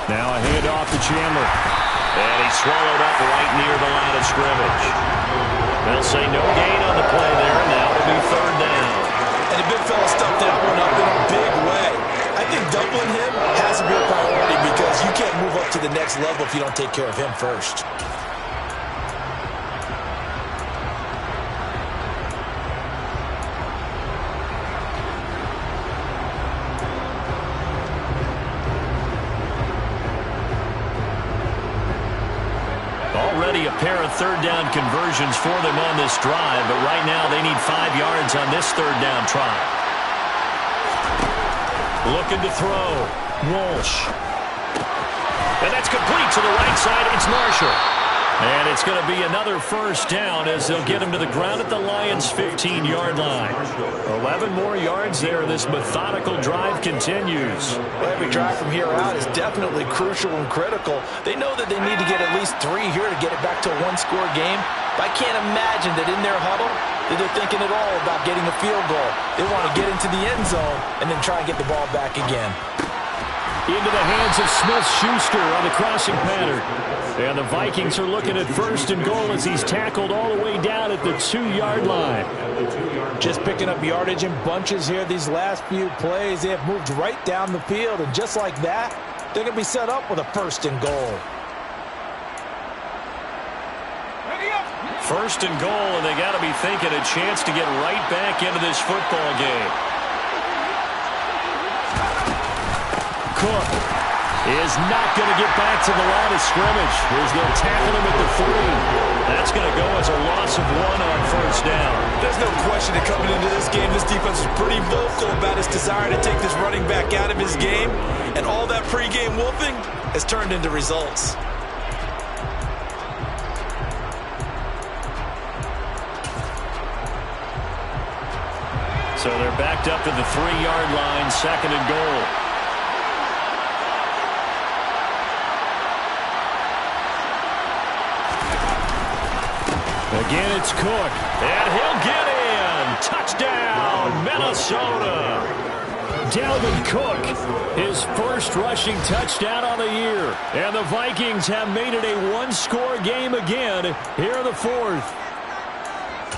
Now a handoff to Chandler. And he's swallowed up right near the line of scrimmage. They'll say no gain on the play there, and now it'll be 3rd down. And the big fella stuffed that one up in a big way. I think doubling him has to be a priority because you can't move up to the next level if you don't take care of him first. Already a pair of 3rd down conversions for them on this drive, but right now they need 5 yards on this 3rd down try. Looking to throw. Walsh. And that's complete to the right side. It's Marshall. And it's going to be another 1st down as they'll get him to the ground at the Lions' 15-yard line. 11 more yards there. This methodical drive continues. Well, every drive from here out is definitely crucial and critical. They know that they need to get at least 3 here to get it back to a 1-score game. But I can't imagine that in their huddle that they're thinking at all about getting a field goal. They want to get into the end zone and then try and get the ball back again. Into the hands of Smith-Schuster on the crossing pattern. And the Vikings are looking at 1st and goal as he's tackled all the way down at the 2-yard line. Just picking up yardage in bunches here these last few plays. They have moved right down the field, and just like that, they're going to be set up with a 1st and goal. 1st and goal, and they got to be thinking a chance to get right back into this football game. Cook is not going to get back to the line of scrimmage. He's going to tackle him at the 3. That's going to go as a loss of 1 on 1st down. There's no question that coming into this game, this defense was pretty vocal about its desire to take this running back out of his game. And all that pregame wolfing has turned into results. So they're backed up to the 3-yard line, 2nd and goal. Again, it's Cook. And he'll get in. Touchdown, Minnesota. Dalvin Cook, his first rushing touchdown on the year. And the Vikings have made it a one-score game again here in the fourth.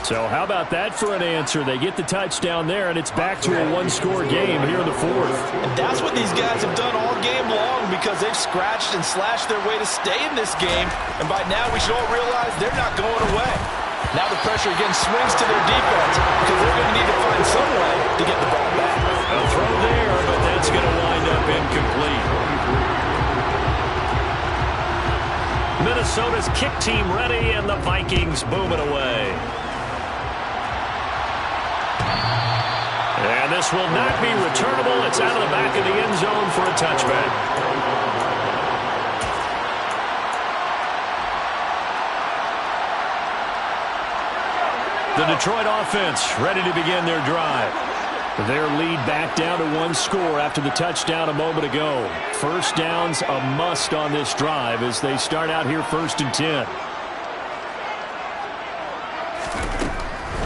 So how about that for an answer? They get the touchdown there, and it's back to a one-score game here in the fourth. And that's what these guys have done all game long because they've scratched and slashed their way to stay in this game. And by now, we should all realize they're not going away. Now the pressure again swings to their defense because they're going to need to find some way to get the ball back. A throw there, but that's going to wind up incomplete. Minnesota's kick team ready, and the Vikings boom it away. And this will not be returnable. It's out of the back of the end zone for a touchback. The Detroit offense ready to begin their drive. Their lead back down to one score after the touchdown a moment ago. First down's a must on this drive as they start out here 1st and 10.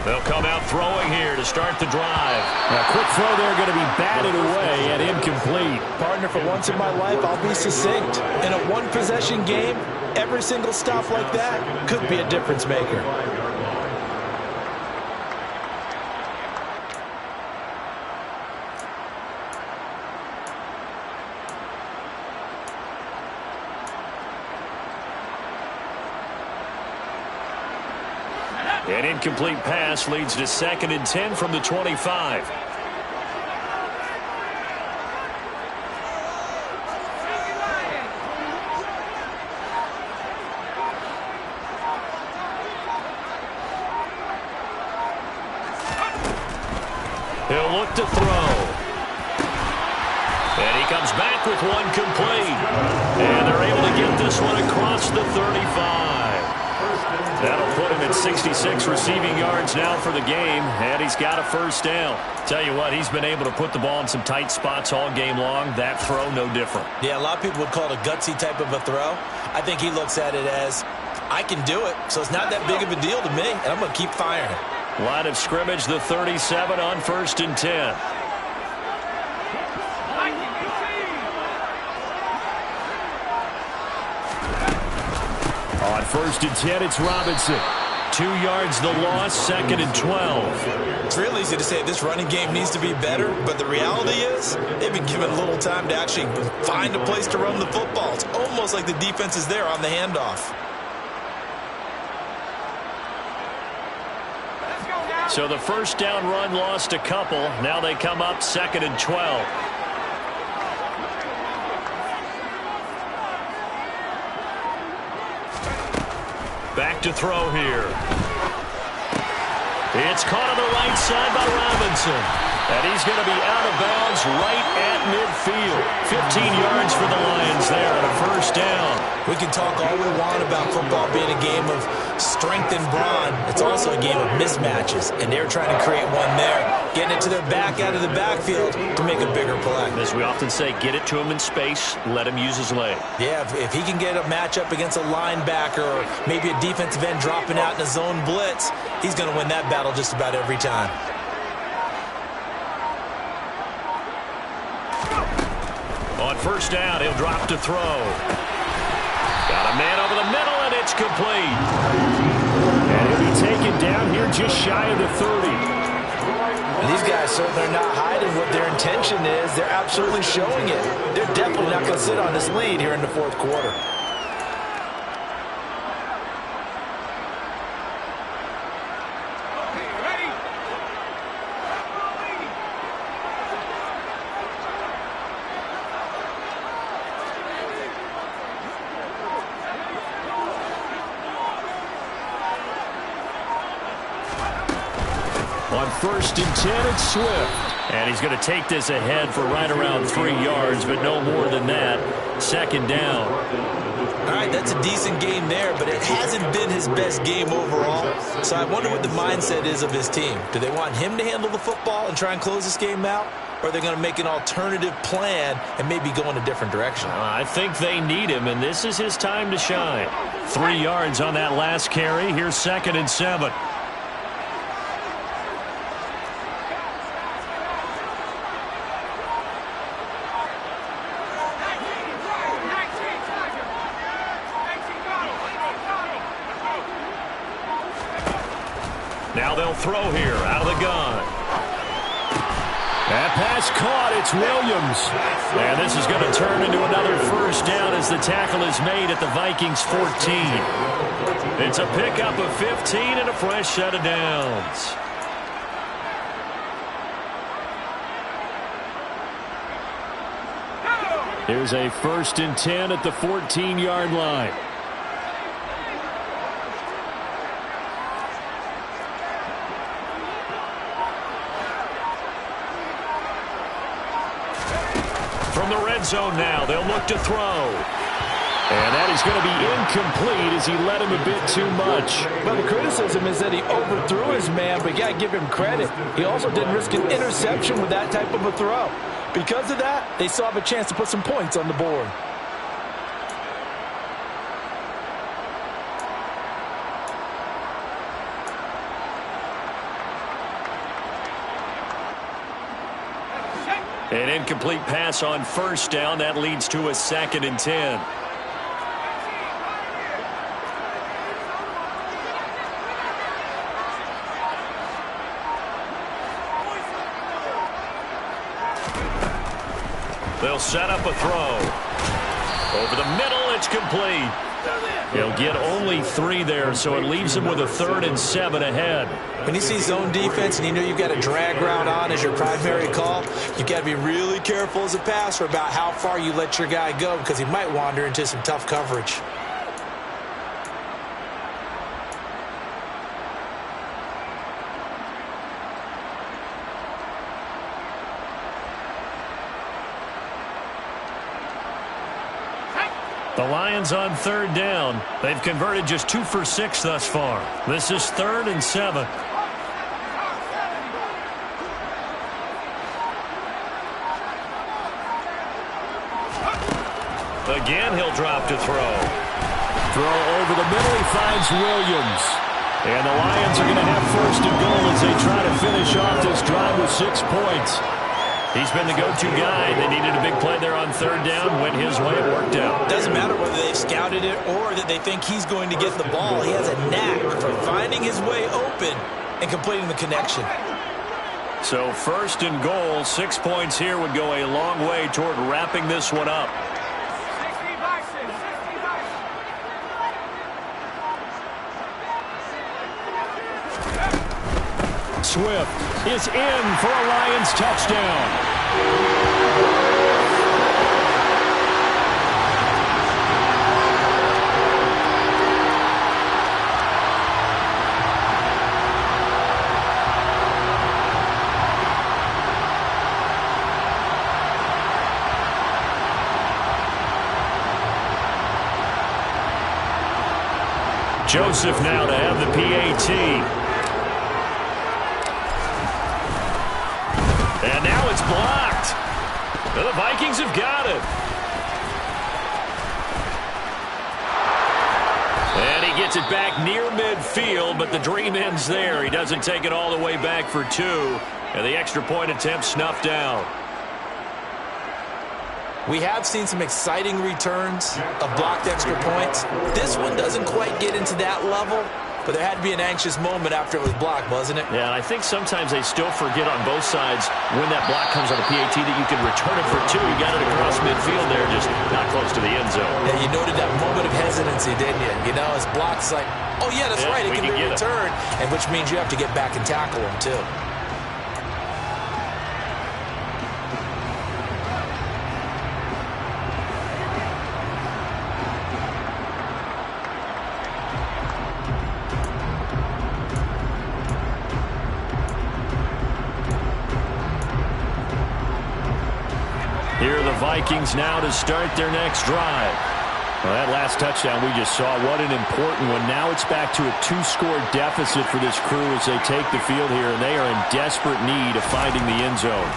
They'll come out throwing here to start the drive. A quick throw there going to be batted away and incomplete. Partner, for once in my life, I'll be succinct. In a one-possession game, every single stop like that could be a difference maker. An incomplete pass leads to 2nd and 10 from the 25. He'll look to throw. And he comes back with one complete. And they're able to get this one across the 35. That'll put him at 66 receiving yards now for the game, and he's got a first down. Tell you what, he's been able to put the ball in some tight spots all game long. That throw, no different. Yeah, a lot of people would call it a gutsy type of a throw. I think he looks at it as, I can do it, so it's not that big of a deal to me, and I'm going to keep firing. Line of scrimmage, the 37 on 1st and 10. On 1st and 10, it's Robinson. 2 yards the loss, 2nd and 12. It's real easy to say this running game needs to be better, but the reality is they've been given a little time to actually find a place to run the football. It's almost like the defense is there on the handoff. So the first down run lost a couple. Now they come up 2nd and 12. Back to throw here. It's caught on the right side by Robinson. And he's going to be out of bounds right at midfield. 15 yards for the Lions there and a first down. We can talk all we want about football being a game of strength and brawn. It's also a game of mismatches, and they're trying to create one there. Getting it to their back out of the backfield to make a bigger play. As we often say, get it to him in space, let him use his leg. Yeah, if he can get a matchup against a linebacker or maybe a defensive end dropping out in a zone blitz, he's going to win that battle just about every time. On first down, he'll drop to throw. Got a man over the middle, and it's complete. And he'll be taken down here just shy of the 30. And these guys certainly are not hiding what their intention is. They're absolutely showing it. They're definitely not going to sit on this lead here in the fourth quarter. On 1st and 10, it's Swift. And he's going to take this ahead for right around 3 yards, but no more than that. 2nd down. All right, that's a decent game there, but it hasn't been his best game overall. So I wonder what the mindset is of his team. Do they want him to handle the football and try and close this game out? Or are they going to make an alternative plan and maybe go in a different direction? I think they need him, and this is his time to shine. 3 yards on that last carry. Here's 2nd and 7. Now they'll throw here out of the gun. That pass caught. It's Williams. And this is going to turn into another first down as the tackle is made at the Vikings 14. It's a pickup of 15 and a fresh set of downs. Here's a 1st and 10 at the 14-yard line. From the red zone now, they'll look to throw. And that is going to be incomplete as he led him a bit too much. But the criticism is that he overthrew his man, but you got to give him credit. He also didn't risk an interception with that type of a throw. Because of that, they still have a chance to put some points on the board. An incomplete pass on 1st down. That leads to a 2nd and 10. They'll set up a throw. Over the middle, it's complete. He'll get only 3 there, so it leaves him with a 3rd and 7 ahead. When you see zone defense and you know you've got a drag route on as your primary call, you've got to be really careful as a passer about how far you let your guy go because he might wander into some tough coverage. The Lions on 3rd down. They've converted just 2 for 6 thus far. This is 3rd and 7. Again, he'll drop to throw. Throw over the middle. He finds Williams. And the Lions are going to have 1st and goal as they try to finish off this drive with 6 points. He's been the go-to guy. They needed a big play there on 3rd down. Went his way. It worked out. Doesn't matter whether they've scouted it or that they think he's going to get the ball. He has a knack for finding his way open and completing the connection. So 1st and goal, 6 points here would go a long way toward wrapping this one up. Swift is in for a Lions touchdown. Joseph now to have the PAT. And now it's blocked. The Vikings have got it. And he gets it back near midfield, but the dream ends there. He doesn't take it all the way back for 2. And the extra point attempt snuffed down. We have seen some exciting returns of blocked extra points. This one doesn't quite get into that level, but there had to be an anxious moment after it was blocked, wasn't it? Yeah, and I think sometimes they still forget on both sides when that block comes on a PAT that you can return it for 2. You got it across midfield there, just not close to the end zone. Yeah, you noted that moment of hesitancy, didn't you? You know, his block's like, oh, yeah, that's right, it can be returned, and which means you have to get back and tackle him, too. Here are the Vikings now to start their next drive. Well, that last touchdown we just saw, what an important one. Now it's back to a 2-score deficit for this crew as they take the field here, and they are in desperate need of finding the end zone.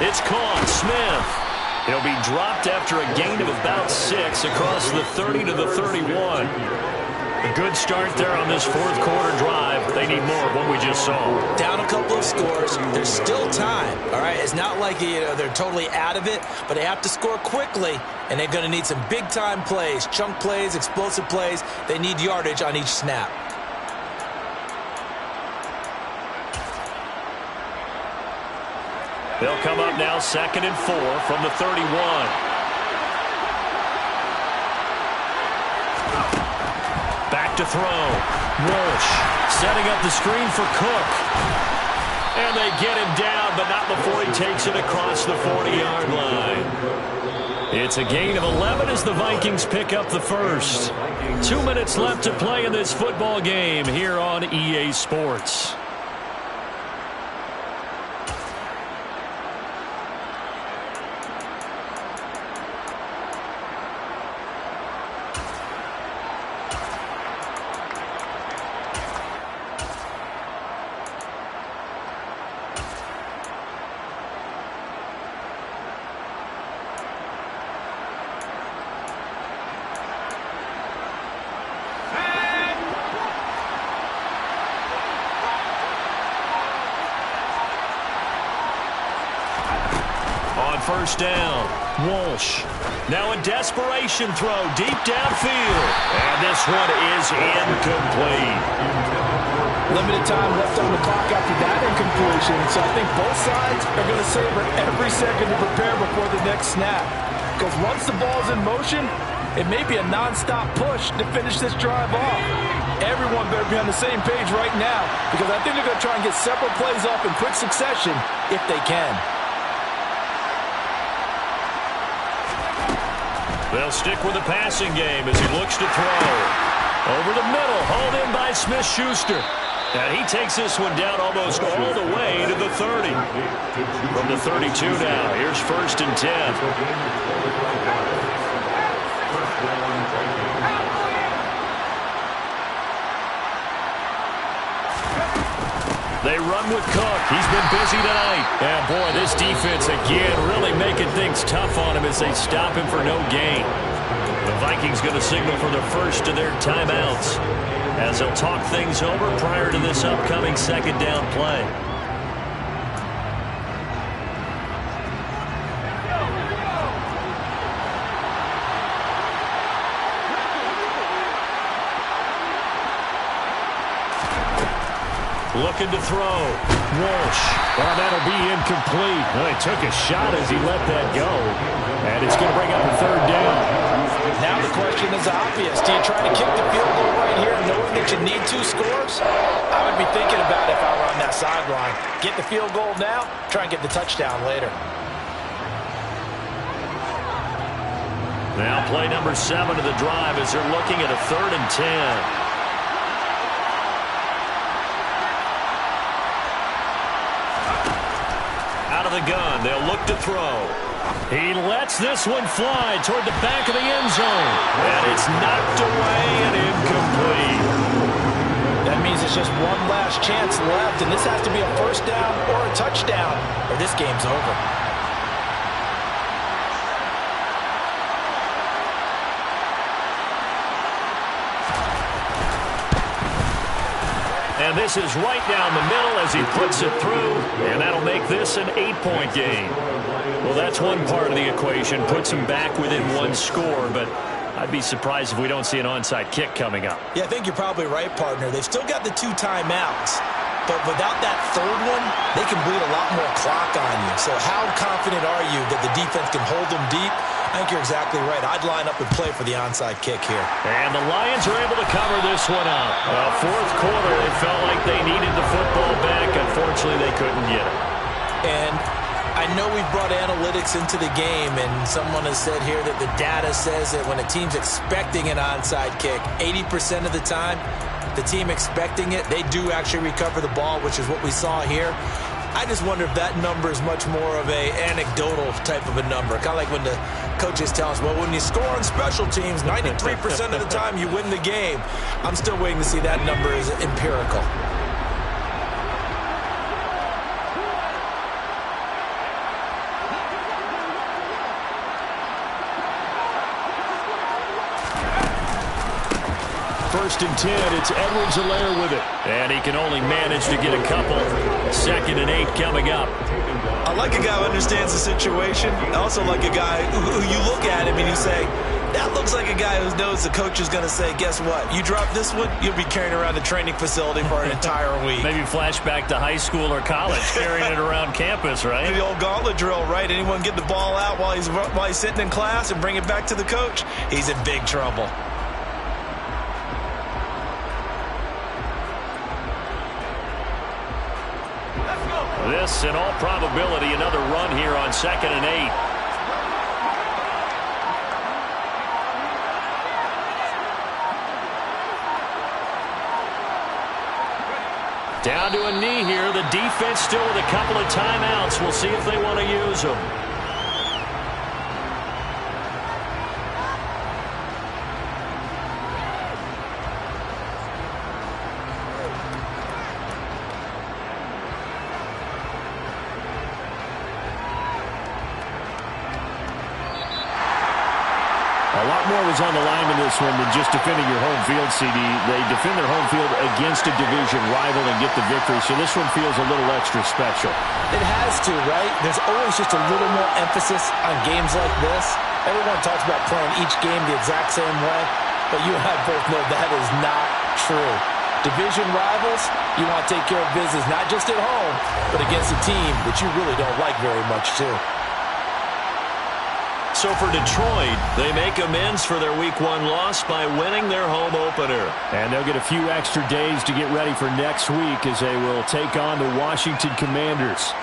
It's caught. Smith. He'll be dropped after a gain of about 6 across the 30 to the 31. A good start there on this fourth quarter drive. They need more of what we just saw. Down a couple of scores. There's still time. All right, it's not like they're totally out of it, but they have to score quickly, and they're going to need some big-time plays, chunk plays, explosive plays. They need yardage on each snap. They'll come up now 2nd and 4 from the 31. Back to throw. Walsh setting up the screen for Cook. And they get him down, but not before he takes it across the 40-yard line. It's a gain of 11 as the Vikings pick up the first. 2 minutes left to play in this football game here on EA Sports. First down, Walsh. Now a desperation throw deep downfield. And this one is incomplete. Limited time left on the clock after that incompletion. So I think both sides are going to savor every second to prepare before the next snap. Because once the ball's in motion, it may be a non-stop push to finish this drive off. Everyone better be on the same page right now, because I think they're going to try and get several plays off in quick succession if they can. They'll stick with the passing game as he looks to throw. Over the middle, hauled in by Smith-Schuster. And he takes this one down almost all the way to the 30. From the 32 now, here's 1st and 10. They run with Cook. He's been busy tonight. And, boy, this defense, again, really making things tough on him as they stop him for no gain. The Vikings going to signal for the first of their timeouts as they'll talk things over prior to this upcoming 2nd down play. Looking to throw. Walsh. Well, that'll be incomplete. Well, he took a shot as he let that go. And it's going to bring up a 3rd down. Now the question is obvious. Do you try to kick the field goal right here knowing that you need 2 scores? I would be thinking about it if I were on that sideline. Get the field goal now, try and get the touchdown later. Now play number 7 of the drive as they're looking at a 3rd and 10. Out of the gun, they'll look to throw. He lets this one fly toward the back of the end zone. And it's knocked away and incomplete. That means it's just one last chance left, and this has to be a 1st down or a touchdown, or this game's over. And this is right down the middle as he puts it through. And that'll make this an 8-point game. Well, that's one part of the equation. Puts him back within 1 score. But I'd be surprised if we don't see an onside kick coming up. Yeah, I think you're probably right, partner. They've still got the 2 timeouts. But without that 3rd one, they can bleed a lot more clock on you. So how confident are you that the defense can hold them deep? I think you're exactly right. I'd line up and play for the onside kick here. And the Lions are able to cover this one up. Well, 4th quarter, they felt like they needed the football back. Unfortunately, they couldn't get it. And I know we've brought analytics into the game, and someone has said here that the data says that when a team's expecting an onside kick, 80% of the time, the team expecting it, they do actually recover the ball, which is what we saw here. I just wonder if that number is much more of a anecdotal type of a number. Kind of like when the coaches tell us, well, when you score on special teams, 93% of the time you win the game. I'm still waiting to see that number is empirical. 1st and 10. It's Edwards-Helaire with it. And he can only manage to get a couple. 2nd and 8 coming up. I like a guy who understands the situation. I also like a guy who you look at him and you say, that looks like a guy who knows the coach is going to say, guess what? You drop this one, you'll be carrying around the training facility for an entire week. Maybe flashback to high school or college, carrying it around campus, right? The old gauntlet drill, right? Anyone get the ball out while he's sitting in class and bring it back to the coach? He's in big trouble. This, in all probability, another run here on 2nd and 8. Down to a knee here. The defense still with a couple of timeouts. We'll see if they want to use them. A lot more was on the line in this one than just defending your home field, CD. They defend their home field against a division rival and get the victory, so this one feels a little extra special. It has to, right? There's always just a little more emphasis on games like this. Everyone talks about playing each game the exact same way, but you and I both know that is not true. Division rivals, you want to take care of business not just at home, but against a team that you really don't like very much, too. So for Detroit, they make amends for their Week 1 loss by winning their home opener. And they'll get a few extra days to get ready for next week as they will take on the Washington Commanders.